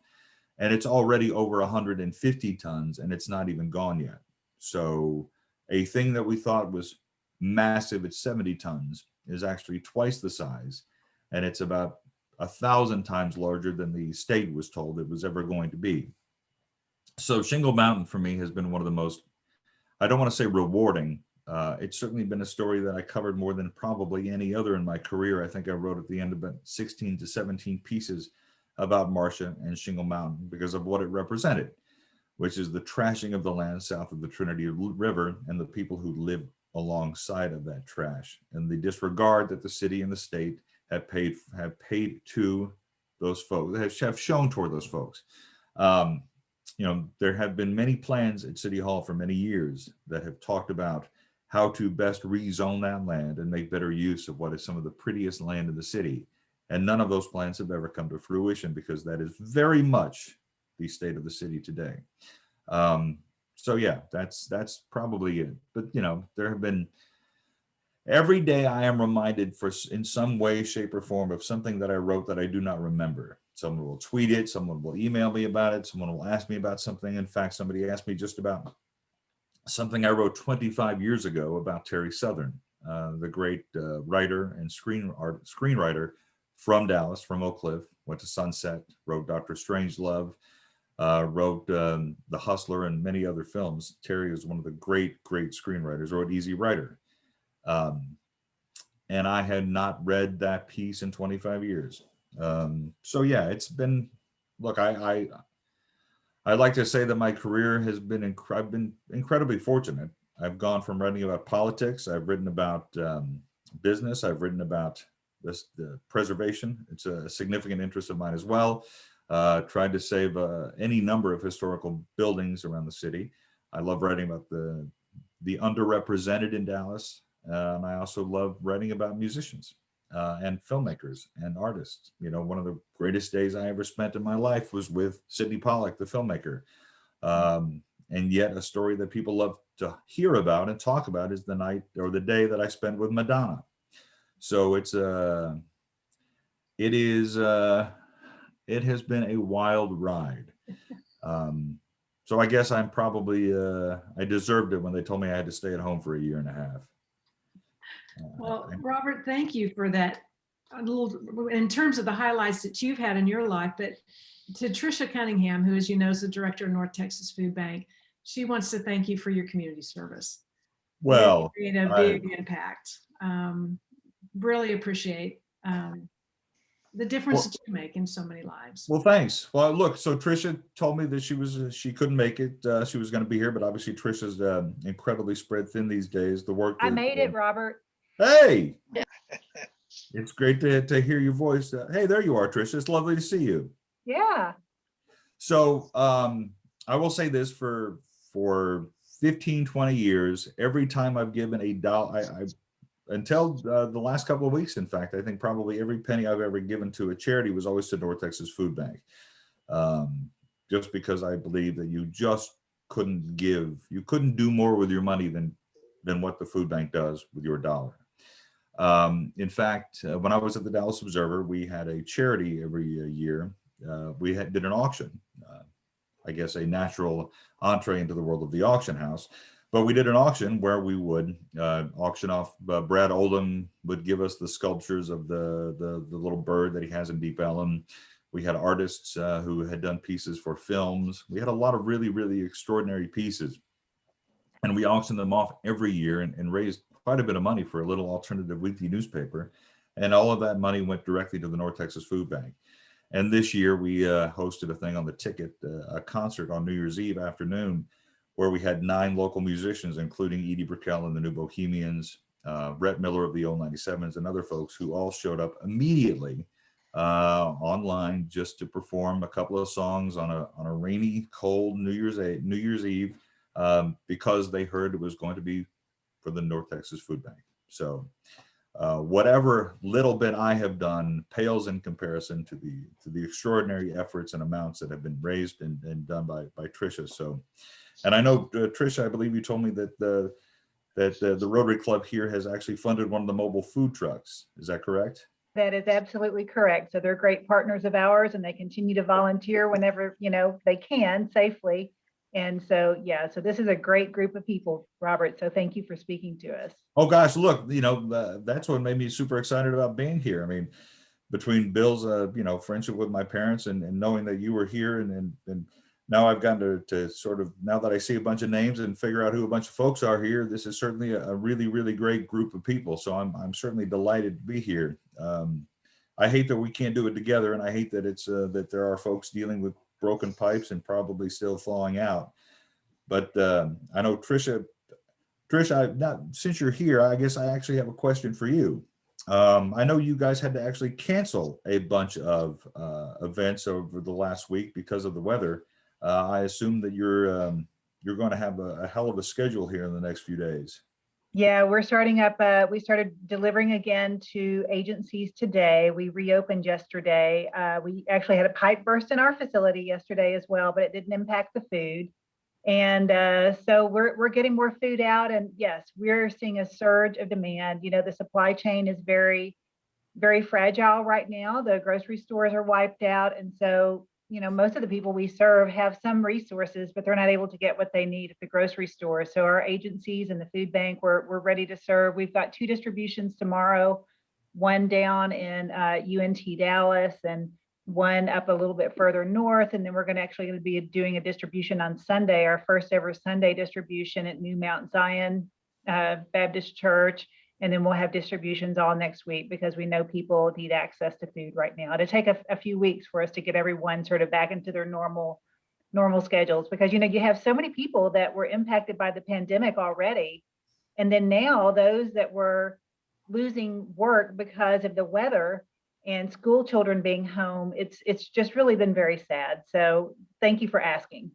and it's already over 150 tons, and it's not even gone yet. So a thing that we thought was massive at 70 tons is actually twice the size, and it's about 1,000 times larger than the state was told it was ever going to be. So Shingle Mountain for me has been one of the most, I don't want to say rewarding, it's certainly been a story that I covered more than probably any other in my career. I think I wrote at the end about 16 to 17 pieces about Marcia and Shingle Mountain because of what it represented, which is the trashing of the land south of the Trinity River and the people who live alongside of that trash, and the disregard that the city and the state have paid to those folks, have shown toward those folks. There have been many plans at City Hall for many years that have talked about how to best rezone that land and make better use of what is some of the prettiest land in the city. And none of those plans have ever come to fruition because that is very much the state of the city today. So yeah, that's probably it. But you know, there have been, every day I am reminded in some way, shape, or form of something that I wrote that I do not remember. Someone will tweet it, someone will email me about it, someone will ask me about something. In fact, somebody asked me just about something I wrote 25 years ago about Terry Southern, the great writer and screenwriter from Dallas, from Oak Cliff, went to Sunset, wrote Dr. Strangelove, wrote The Hustler and many other films. Terry is one of the great screenwriters, wrote Easy Rider. And I had not read that piece in 25 years. So yeah, it's been, look, I like to say that my career has been, I've been incredibly fortunate. I've gone from writing about politics, I've written about business, I've written about the preservation. It's a significant interest of mine as well. Tried to save any number of historical buildings around the city. I love writing about the underrepresented in Dallas. And I also love writing about musicians and filmmakers and artists. You know, one of the greatest days I ever spent in my life was with Sidney Pollack, the filmmaker. And yet a story that people love to hear about and talk about is the night or the day that I spent with Madonna. So it has been a wild ride. So I guess I'm probably, I deserved it when they told me I had to stay at home for a year and a half. Well, Robert, thank you for that. A little, in terms of the highlights that you've had in your life, but to Trisha Cunningham, who, as you know, is the director of North Texas Food Bank, she wants to thank you for your community service. Well, you made a big impact. Really appreciate the difference that you make in so many lives. Well, thanks. Well, look, so Trisha told me that she couldn't make it. She was going to be here, but obviously Trisha's incredibly spread thin these days. The work I made it, Robert. Hey, it's great to hear your voice. Hey, there you are, Trisha. It's lovely to see you. Yeah. So I will say this, for 15, 20 years, every time I've given a dollar, until the last couple of weeks, in fact, I think probably every penny I've ever given to a charity was always to North Texas Food Bank. Just because I believe that you just couldn't do more with your money than what the food bank does with your dollar. In fact, when I was at the Dallas Observer, we had a charity every year. We did an auction, I guess a natural entree into the world of the auction house. But we did an auction where we would auction off. Brad Oldham would give us the sculptures of the little bird that he has in Deep Ellum. We had artists who had done pieces for films. We had a lot of really, really extraordinary pieces. And we auctioned them off every year and raised quite a bit of money for a little alternative weekly newspaper. And all of that money went directly to the North Texas Food Bank. And this year we hosted a thing on the ticket, a concert on New Year's Eve afternoon, where we had 9 local musicians, including Edie Brickell and the New Bohemians, Rhett Miller of the Old 97s, and other folks who all showed up immediately online just to perform a couple of songs on a rainy, cold New Year's Eve, because they heard it was going to be for the North Texas Food Bank. So whatever little bit I have done pales in comparison to the extraordinary efforts and amounts that have been raised and done by Trisha. So, and I know Trisha, I believe you told me that the Rotary Club here has actually funded one of the mobile food trucks. Is that correct? That is absolutely correct. So they're great partners of ours, and they continue to volunteer whenever they can safely. And so, yeah, so this is a great group of people, Robert. So thank you for speaking to us. Oh gosh, look, that's what made me super excited about being here. I mean, between Bill's, friendship with my parents and knowing that you were here, and now I've gotten to sort of, now that I see a bunch of names and figure out who a bunch of folks are here, this is certainly a really, really great group of people. So I'm certainly delighted to be here. I hate that we can't do it together, and I hate that it's that there are folks dealing with broken pipes and probably still thawing out. But I know Trisha, since you're here, I guess I actually have a question for you. I know you guys had to actually cancel a bunch of events over the last week because of the weather. I assume that you're going to have a hell of a schedule here in the next few days. Yeah, we're starting up. We started delivering again to agencies today. We reopened yesterday. We actually had a pipe burst in our facility yesterday as well, but it didn't impact the food. And so we're getting more food out. And yes, we're seeing a surge of demand. You know, the supply chain is very, very fragile right now. The grocery stores are wiped out. And so, you know, most of the people we serve have some resources, but they're not able to get what they need at the grocery store. So our agencies and the food bank, we're ready to serve. We've got 2 distributions tomorrow, one down in UNT Dallas and one up a little bit further north. And then we're going to be doing a distribution on Sunday, our first ever Sunday distribution at New Mount Zion Baptist Church. And then we'll have distributions all next week because we know people need access to food right now. It'll take a few weeks for us to get everyone sort of back into their normal schedules, because, you know, you have so many people that were impacted by the pandemic already. And then now those that were losing work because of the weather and school children being home, it's just really been very sad. So thank you for asking.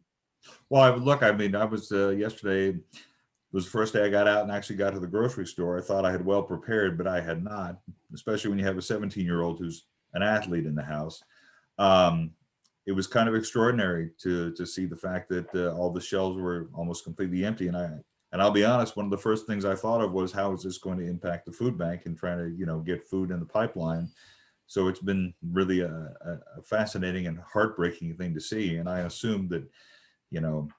Well, look, I mean, I was yesterday, it was the first day I got out and actually got to the grocery store. I thought I had well prepared, but I had not, especially when you have a 17-year-old who's an athlete in the house. It was kind of extraordinary to see the fact that all the shelves were almost completely empty. And I'll be honest, one of the first things I thought of was, how is this going to impact the food bank and trying to, you know, get food in the pipeline. So it's been really a fascinating and heartbreaking thing to see. And I assume that, you know,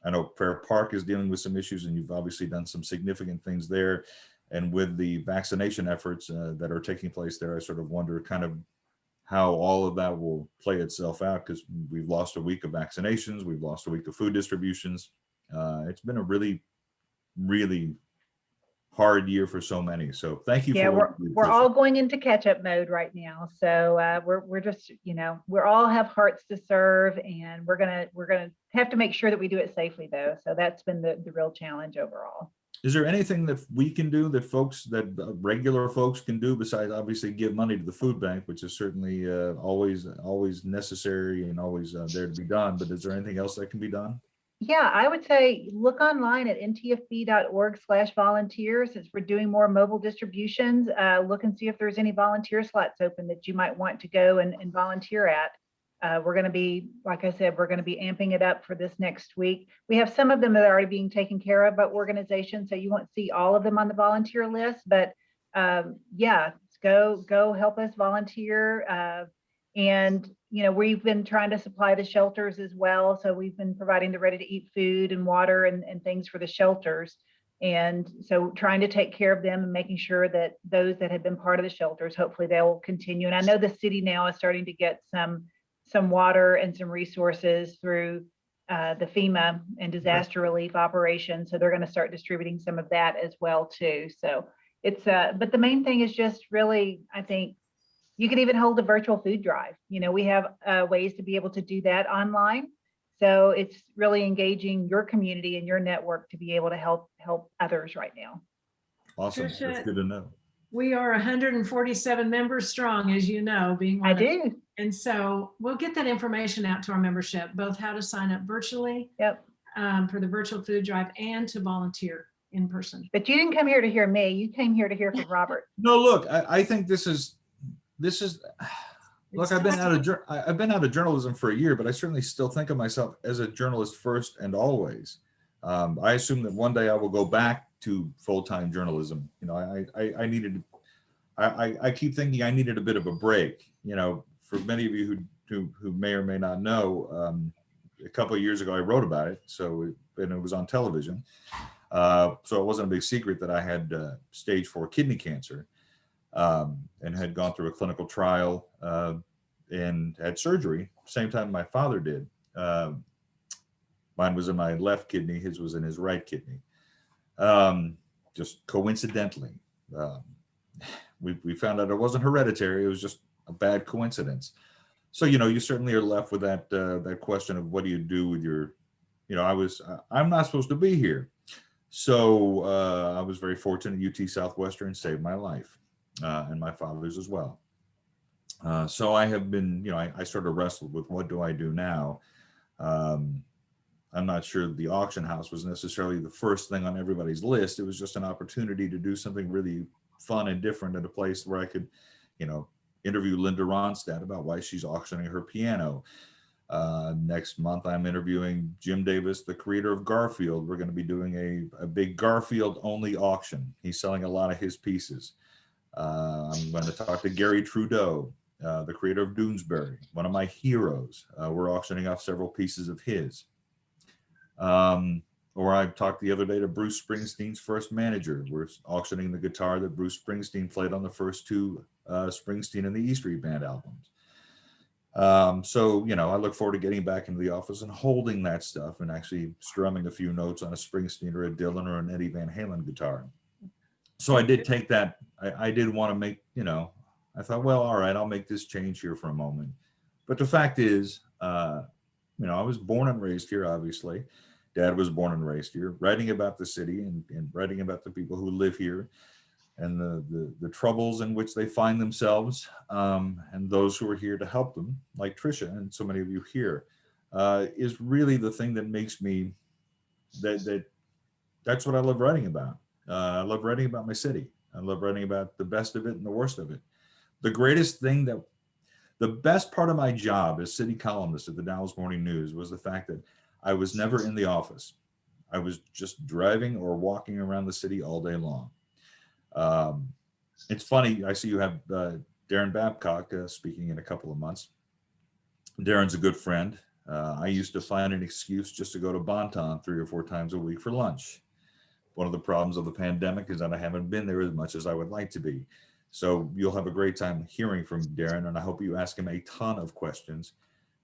I know Fair Park is dealing with some issues, and you've obviously done some significant things there. And with the vaccination efforts that are taking place there, I sort of wonder kind of how all of that will play itself out, because we've lost a week of vaccinations, we've lost a week of food distributions. It's been a really, really hard year for so many. So thank you. Yeah, we're all going into catch-up mode right now. So we're just, you know, we're all have hearts to serve, and we're gonna have to make sure that we do it safely though. So that's been the real challenge overall. Is there anything that we can do, that regular folks can do, besides obviously give money to the food bank, which is certainly always necessary and always there to be done, but is there anything else that can be done? Yeah, I would say look online at ntfb.org/volunteer. Since we're doing more mobile distributions, look and see if there's any volunteer slots open that you might want to go and volunteer at. We're going to be, like I said, we're going to be amping it up for this next week. We have some of them that are already being taken care of by organizations, so you won't see all of them on the volunteer list. But yeah, go help us volunteer. And, you know, we've been trying to supply the shelters as well. So we've been providing the ready-to-eat food and water and things for the shelters. And so trying to take care of them and making sure that those that have been part of the shelters, hopefully they'll continue. And I know the city now is starting to get some water and some resources through the FEMA and disaster relief operations. So they're going to start distributing some of that as well too. So it's, but the main thing is just really, I think, you can even hold a virtual food drive. You know, we have ways to be able to do that online. So it's really engaging your community and your network to be able to help others right now. Awesome. Trisha, That's good to know. We are 147 members strong, as you know, being one. I do. And so we'll get that information out to our membership, both how to sign up virtually for the virtual food drive and to volunteer in person. But you didn't come here to hear me. You came here to hear from Robert. No, look, I think this is look, I've been out of journalism for a year, but I certainly still think of myself as a journalist first and always. I assume that one day I will go back to full-time journalism. You know, I keep thinking I needed a bit of a break. You know, for many of you who may or may not know, a couple of years ago I wrote about it. So it was on television. So it wasn't a big secret that I had stage 4 kidney cancer. And had gone through a clinical trial and had surgery same time my father did. Mine was in my left kidney, his was in his right kidney. Just coincidentally, we found out it wasn't hereditary, it was just a bad coincidence. So, you know, you certainly are left with that question of what do you do with your, you know, I'm not supposed to be here. So I was very fortunate UT Southwestern saved my life. And my father's as well. So I have been, you know, I sort of wrestled with what do I do now? I'm not sure the auction house was necessarily the first thing on everybody's list. It was just an opportunity to do something really fun and different at a place where I could, interview Linda Ronstadt about why she's auctioning her piano. Next month, I'm interviewing Jim Davis, the creator of Garfield. We're going to be doing a big Garfield only auction. He's selling a lot of his pieces. I'm going to talk to Gary Trudeau, the creator of Doonesbury, one of my heroes. We're auctioning off several pieces of his. Or I talked the other day to Bruce Springsteen's first manager. We're auctioning the guitar that Bruce Springsteen played on the first two Springsteen and the E Street Band albums. So, I look forward to getting back into the office and holding that stuff and actually strumming a few notes on a Springsteen or a Dylan or an Eddie Van Halen guitar. So I did take that. I did want to make, I thought, well, all right, I'll make this change here for a moment. But the fact is, I was born and raised here, obviously. Dad was born and raised here, writing about the city and writing about the people who live here and the troubles in which they find themselves, and those who are here to help them, like Trisha and so many of you here, is really the thing that makes me, that's what I love writing about. I love writing about my city. I love writing about the best of it and the worst of it. The best part of my job as city columnist at the Dallas Morning News was the fact that I was never in the office. I was just driving or walking around the city all day long. It's funny, I see you have Darren Babcock speaking in a couple of months. Darren's a good friend. I used to find an excuse just to go to Bonton 3 or 4 times a week for lunch. One of the problems of the pandemic is that I haven't been there as much as I would like to be. So you'll have a great time hearing from Darren, and I hope you ask him a ton of questions.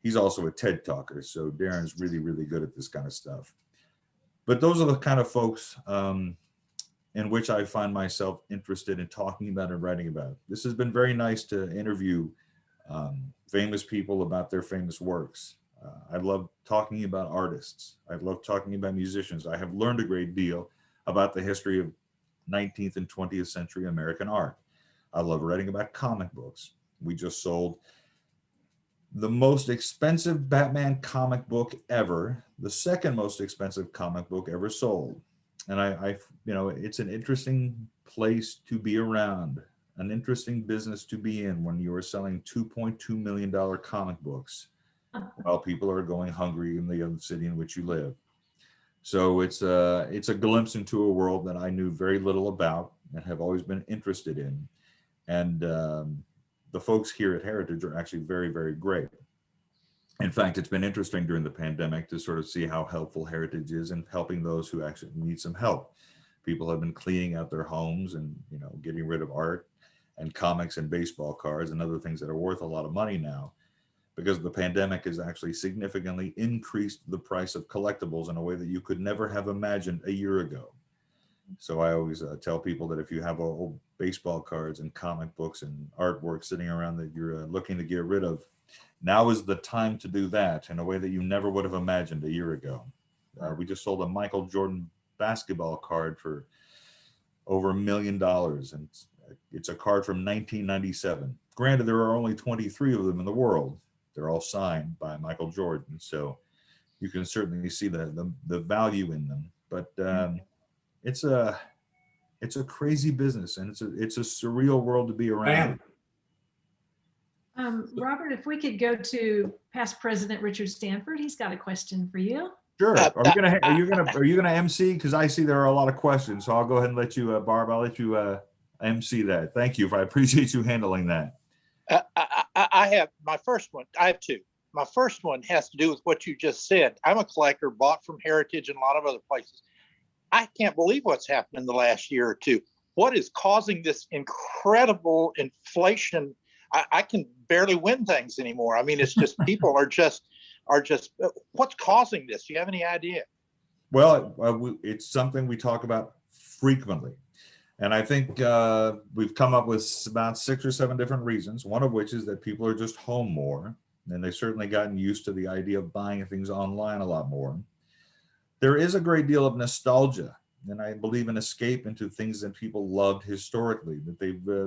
He's also a TED talker, so Darren's really, really good at this kind of stuff. But those are the kind of folks in which I find myself interested in talking about and writing about. This has been very nice to interview famous people about their famous works. I love talking about artists. I love talking about musicians. I have learned a great deal about the history of 19th and 20th century American art. I love writing about comic books. We just sold the most expensive Batman comic book ever, the second most expensive comic book ever sold. And I it's an interesting place to be around, an interesting business to be in when you are selling $2.2 million comic books while people are going hungry in the other city in which you live. So it's a glimpse into a world that I knew very little about and have always been interested in. And the folks here at Heritage are actually very, very great. In fact, it's been interesting during the pandemic to sort of see how helpful Heritage is in helping those who actually need some help. People have been cleaning out their homes and getting rid of art and comics and baseball cards and other things that are worth a lot of money now, because the pandemic has actually significantly increased the price of collectibles in a way that you could never have imagined a year ago. So I always tell people that if you have old baseball cards and comic books and artwork sitting around that you're looking to get rid of, now is the time to do that in a way that you never would have imagined a year ago. We just sold a Michael Jordan basketball card for over $1 million, and it's a card from 1997. Granted, there are only 23 of them in the world. They're all signed by Michael Jordan, so you can certainly see the value in them. But it's a crazy business, and it's a surreal world to be around. Robert, if we could go to past President Richard Stanford, he's got a question for you. Sure. Are you gonna MC? Because I see there are a lot of questions, so I'll go ahead and let you, Barb. I'll let you MC that. Thank you. I appreciate you handling that. I have my first one. I have two. My first one has to do with what you just said. I'm a collector, bought from Heritage and a lot of other places. I can't believe what's happened in the last year or two. What is causing this incredible inflation? I can barely win things anymore. I mean, it's just people are just what's causing this? Do you have any idea? Well, it's something we talk about frequently. And I think we've come up with about 6 or 7 different reasons, one of which is that people are just home more, and they've certainly gotten used to the idea of buying things online a lot more. There is a great deal of nostalgia, and I believe an escape into things that people loved historically that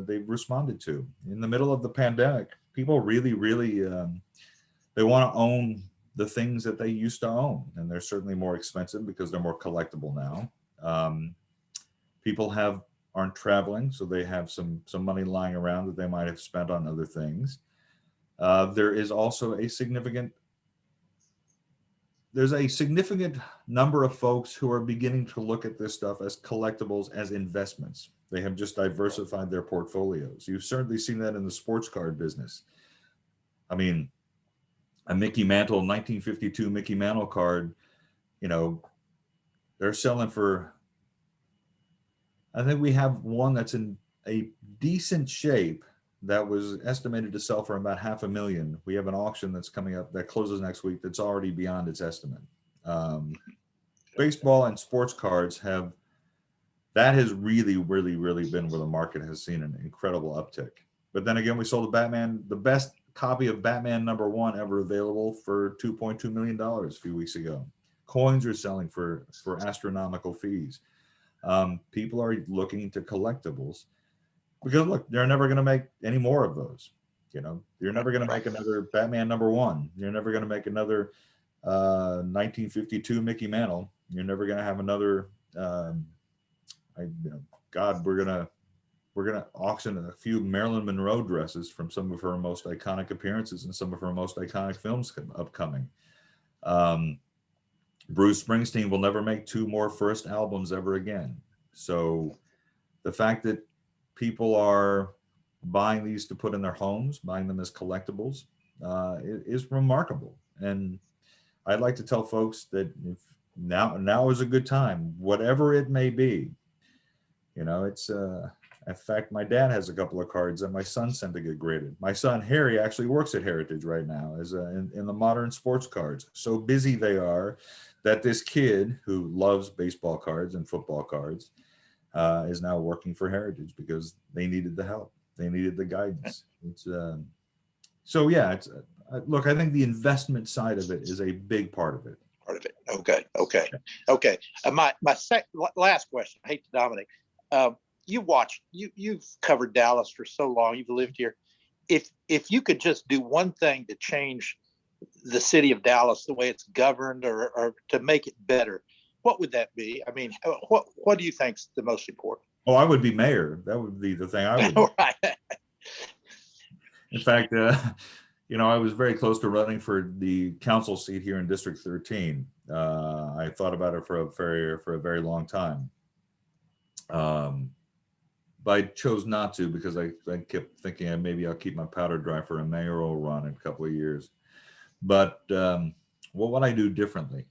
they've responded to. In the middle of the pandemic, people really, they want to own the things that they used to own, and they're certainly more expensive because they're more collectible now. People aren't traveling, so they have some money lying around that they might have spent on other things. There is also a significant number of folks who are beginning to look at this stuff as collectibles, as investments. They have just diversified their portfolios. You've certainly seen that in the sports card business. I mean, a Mickey Mantle 1952 Mickey Mantle card, they're selling for, I think we have one that's in a decent shape that was estimated to sell for about $500,000. We have an auction that's coming up that closes next week that's already beyond its estimate. Baseball and sports cards that has really, really, really been where the market has seen an incredible uptick. But then again, we sold the best copy of Batman #1 ever available for $2.2 million a few weeks ago. Coins are selling for astronomical fees. People are looking to collectibles because look, they're never going to make any more of those. You're never going to make another Batman #1. You're never going to make another 1952 Mickey Mantle. You're never going to have another. God, we're gonna auction a few Marilyn Monroe dresses from some of her most iconic appearances and some of her most iconic films upcoming. Bruce Springsteen will never make 2 more first albums ever again. So the fact that people are buying these to put in their homes, buying them as collectibles, is remarkable. And I'd like to tell folks that if now is a good time, whatever it may be. It's in fact, my dad has a couple of cards that my son sent to get graded. My son Harry actually works at Heritage right now in the modern sports cards. So busy they are that this kid who loves baseball cards and football cards is now working for Heritage because they needed the help. They needed the guidance. Look, I think the investment side of it is a big part of it. Okay. My last question. I hate to dominate. You've covered Dallas for so long. You've lived here. If you could just do one thing to change the city of Dallas, the way it's governed, or to make it better, what would that be? I mean, what do you think is the most important? Oh, I would be mayor. That would be the thing I would do. Right. In fact, I was very close to running for the council seat here in District 13. I thought about it for a very long time. But I chose not to because I kept thinking maybe I'll keep my powder dry for a mayoral run in a couple of years. But what would I do differently?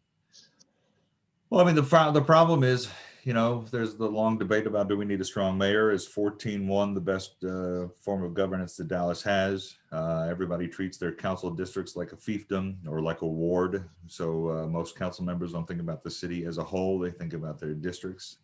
Well, I mean, the problem is, there's the long debate about do we need a strong mayor? Is 14-1 the best form of governance that Dallas has? Everybody treats their council districts like a fiefdom or like a ward. So most council members don't think about the city as a whole. They think about their districts.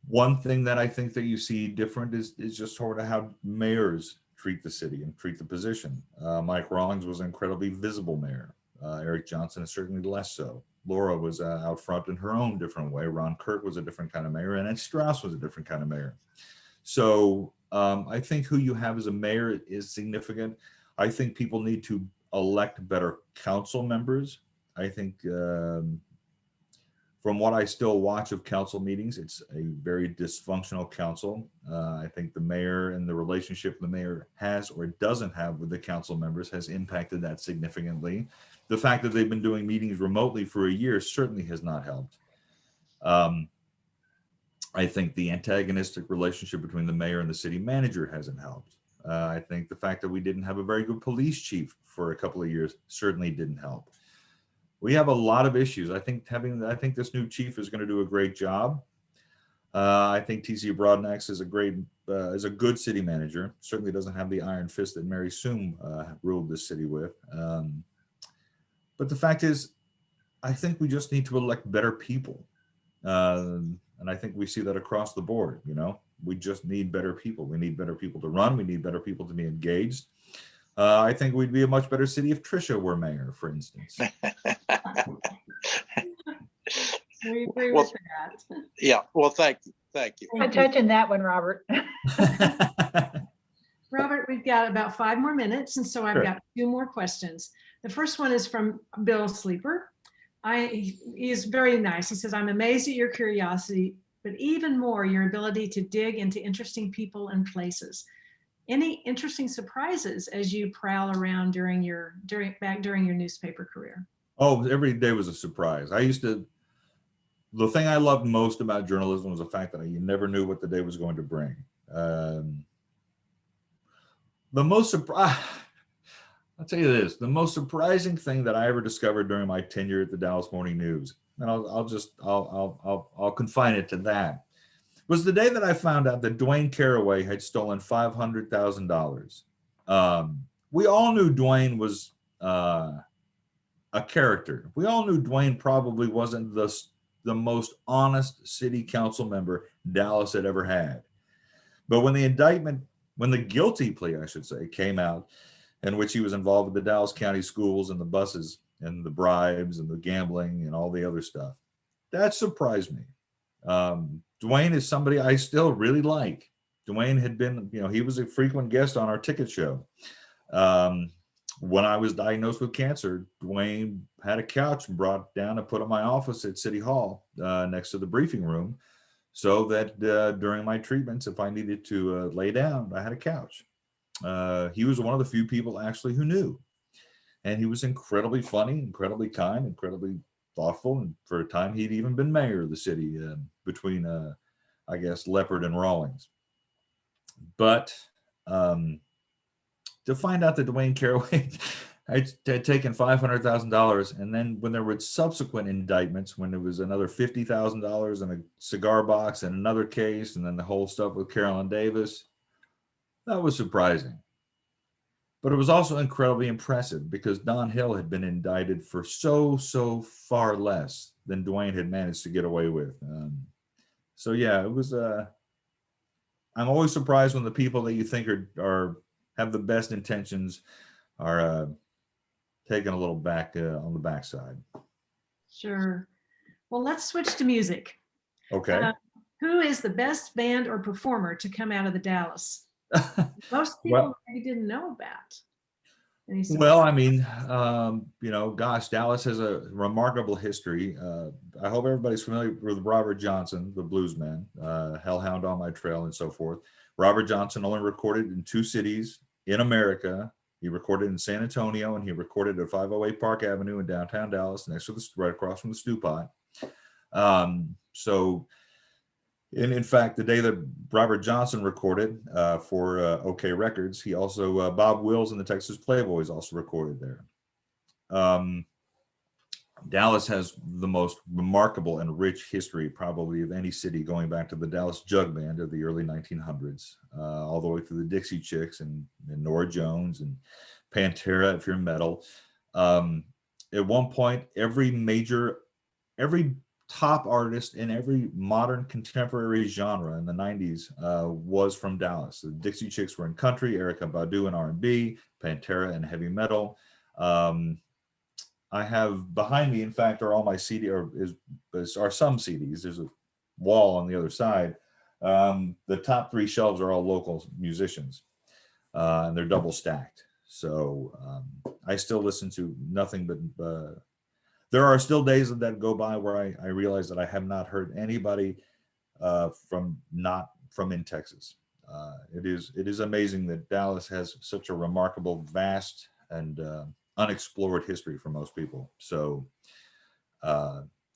One thing that I think that you see different is just sort of how mayors treat the city and treat the position. Mike Rawlings was an incredibly visible mayor. Eric Johnson is certainly less so. Laura was out front in her own different way. Ron Kirk was a different kind of mayor, and Ed Strauss was a different kind of mayor. So I think who you have as a mayor is significant. I think people need to elect better council members. I think from what I still watch of council meetings, it's a very dysfunctional council. I think the mayor and the relationship the mayor has or doesn't have with the council members has impacted that significantly. The fact that they've been doing meetings remotely for a year certainly has not helped. I think the antagonistic relationship between the mayor and the city manager hasn't helped. I think the fact that we didn't have a very good police chief for a couple of years certainly didn't help. We have a lot of issues. I think this new chief is going to do a great job. I think TC Broadnax is a good city manager. Certainly doesn't have the iron fist that Mary Soom ruled this city with. But the fact is, I think we just need to elect better people. And I think we see that across the board. We just need better people. We need better people to run. We need better people to be engaged. I think we'd be a much better city if Trisha were mayor, for instance. We agree with that. Yeah. Well, thank you. I'm touching that one, Robert. Robert, we've got about 5 more minutes, and so I've Sure. got 2 more questions. The first one is from Bill Sleeper. He is very nice. He says, I'm amazed at your curiosity, but even more your ability to dig into interesting people and places. Any interesting surprises as you prowl around during your newspaper career? Oh, every day was a surprise. The thing I loved most about journalism was the fact that you never knew what the day was going to bring. The most surprise, I'll tell you this, the most surprising thing that I ever discovered during my tenure at the Dallas Morning News, and I'll confine it to that, was the day that I found out that Dwayne Caraway had stolen $500,000. We all knew Dwayne was a character. We all knew Dwayne probably wasn't the most honest city council member Dallas had ever had. But when the guilty plea, I should say, came out, in which he was involved with the Dallas County schools and the buses and the bribes and the gambling and all the other stuff, that surprised me. Dwayne is somebody I still really like. Dwayne had been, he was a frequent guest on our ticket show. When I was diagnosed with cancer, Dwayne had a couch brought down and put in my office at City Hall next to the briefing room, so that during my treatments, if I needed to lay down, I had a couch. He was one of the few people actually who knew. And he was incredibly funny, incredibly kind, incredibly thoughtful. And for a time, he'd even been mayor of the city between, I guess, Leopard and Rawlings. But to find out that Dwayne Caraway had taken $500,000, and then when there were subsequent indictments, when there was another $50,000 in a cigar box and another case, and then the whole stuff with Carolyn Davis, that was surprising. But it was also incredibly impressive because Don Hill had been indicted for so far less than Dwayne had managed to get away with. So yeah, it was. I'm always surprised when the people that you think have the best intentions are taken a little back on the backside. Sure. Well, let's switch to music. Okay. Who is the best band or performer to come out of the Dallas? Most people maybe didn't know about. Well, I mean, gosh, Dallas has a remarkable history. I hope everybody's familiar with Robert Johnson, the bluesman, Hellhound on My Trail and so forth. Robert Johnson only recorded in 2 cities in America. He recorded in San Antonio, and he recorded at 508 Park Avenue in downtown Dallas, next to right across from the Stew Pot. In fact, the day that Robert Johnson recorded for OK Records, he also, Bob Wills and the Texas Playboys also recorded there. Dallas has the most remarkable and rich history probably of any city, going back to the Dallas Jug Band of the early 1900s, all the way through the Dixie Chicks and Norah Jones and Pantera, if you're metal. At one point, every top artist in every modern contemporary genre in the 90s was from Dallas. The Dixie Chicks were in country, Erykah Badu in R&B, Pantera in heavy metal. I have behind me, in fact, are all my CD, are some CDs. There's a wall on the other side. The top 3 shelves are all local musicians, and they're double stacked. So I still listen to nothing but. There are still days that go by where I realize that I have not heard anybody from in Texas. It is amazing that Dallas has such a remarkable, vast, and unexplored history for most people. So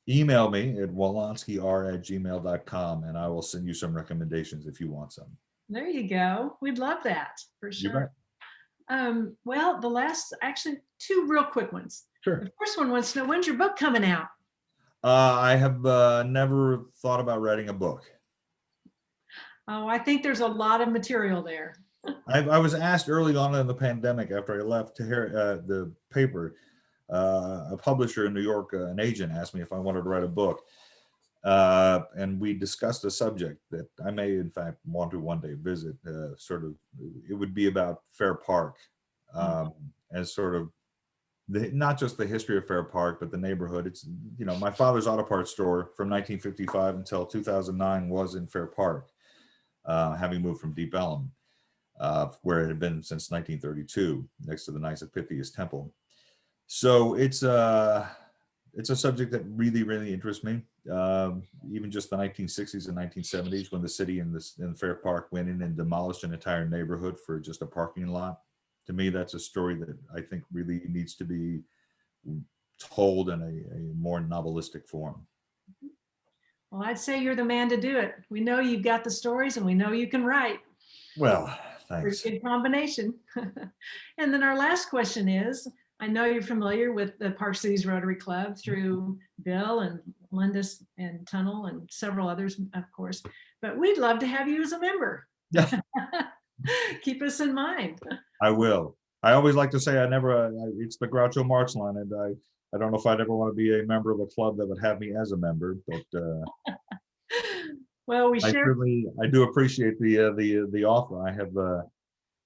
email me at wolonskir@gmail.com, and I will send you some recommendations if you want some. There you go. We'd love that for sure. Well, actually 2 real quick ones. Sure. The first one wants to know, when's your book coming out? I have never thought about writing a book. Oh, I think there's a lot of material there. I was asked early on in the pandemic, after I left the paper, a publisher in New York, an agent, asked me if I wanted to write a book. And we discussed a subject that I may, in fact, want to one day visit. It would be about Fair Park, and sort of not just the history of Fair Park, but the neighborhood. It's, my father's auto parts store from 1955 until 2009 was in Fair Park, having moved from Deep Ellum. where it had been since 1932, next to the Nice-Epiphanius Temple. So it's a subject that really, really interests me. Even just the 1960s and 1970s, when the city in Fair Park went in and demolished an entire neighborhood for just a parking lot. To me, that's a story that I think really needs to be told in a more novelistic form. Well, I'd say you're the man to do it. We know you've got the stories and we know you can write. Well, thanks. Pretty good combination. And then our last question is, I know you're familiar with the Park Cities Rotary Club through Bill and Linda and Tunnel and several others, of course, but we'd love to have you as a member. Yeah. Keep us in mind. I will. I always like to say it's the Groucho Marx line, and I don't know if I'd ever want to be a member of a club that would have me as a member, but well, I do appreciate the offer. I have.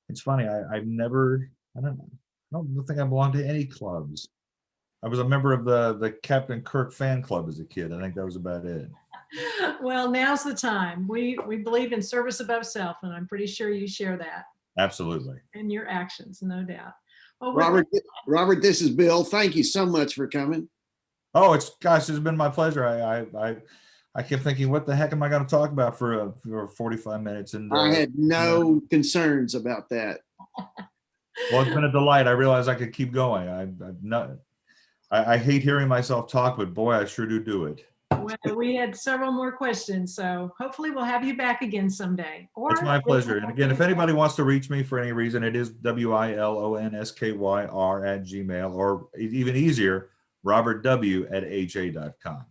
It's funny. I don't think I belong to any clubs. I was a member of the Captain Kirk fan club as a kid. I think that was about it. Well, now's the time. We believe in service above self, and I'm pretty sure you share that. Absolutely. In your actions, no doubt. Well, Robert, this is Bill. Thank you so much for coming. Oh, it's been my pleasure. I kept thinking, what the heck am I going to talk about for 45 minutes? And I had no concerns about that. Well, it's been a delight. I realized I could keep going. I hate hearing myself talk, but boy, I sure do it. Well, we had several more questions, so hopefully we'll have you back again someday. It's my pleasure. And again, if anybody wants to reach me for any reason, it is WILONSKYR@gmail, or even easier, robertw@ha.com.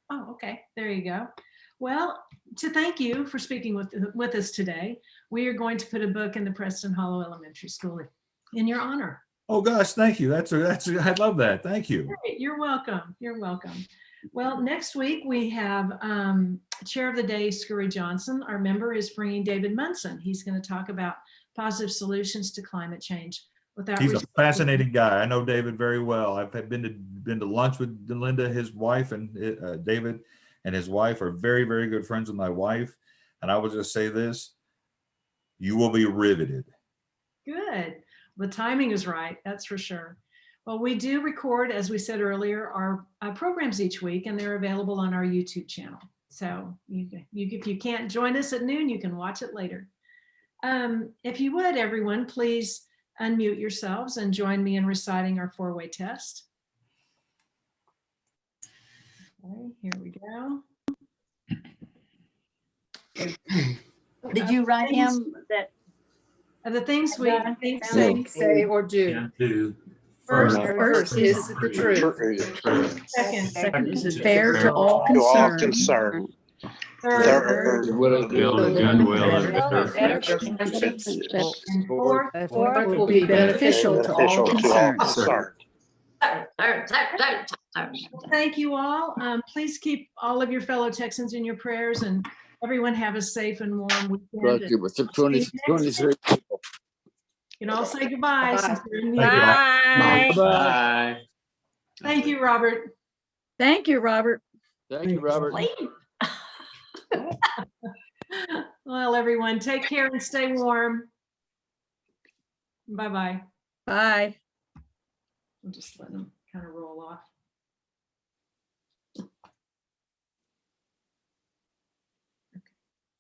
Oh, okay. There you go. Well, to thank you for speaking with us today, we are going to put a book in the Preston Hollow Elementary School in your honor. Oh gosh, thank you. I love that. Thank you. Great. You're welcome. You're welcome. Well, next week we have Chair of the Day, Scurry Johnson. Our member is bringing David Munson. He's going to talk about positive solutions to climate change. He's a fascinating guy. I know David very well. I've been to lunch with Linda, his wife, and David and his wife are very, very good friends with my wife. And I will just say this, you will be riveted. Good. The timing is right. That's for sure. Well, we do record, as we said earlier, our programs each week, and they're available on our YouTube channel. So if you can't join us at noon, you can watch it later. If you would, everyone, please unmute yourselves and join me in reciting our four-way test. Okay, here we go. Did you write him that? The things we think, say, or do. Do. First is the truth. Second is fair to all concerned. Third, Fourth will be beneficial to all concerned. Thank you all. Please keep all of your fellow Texans in your prayers, and everyone have a safe and warm weekend. Thank you. With the 23 people. You can all say goodbye. Since we're in the Bye. Bye. Thank you, Robert. Thank you, Robert. Thank you, Robert. Well, everyone, take care and stay warm. Bye-bye. Bye. We'll just let them kind of roll.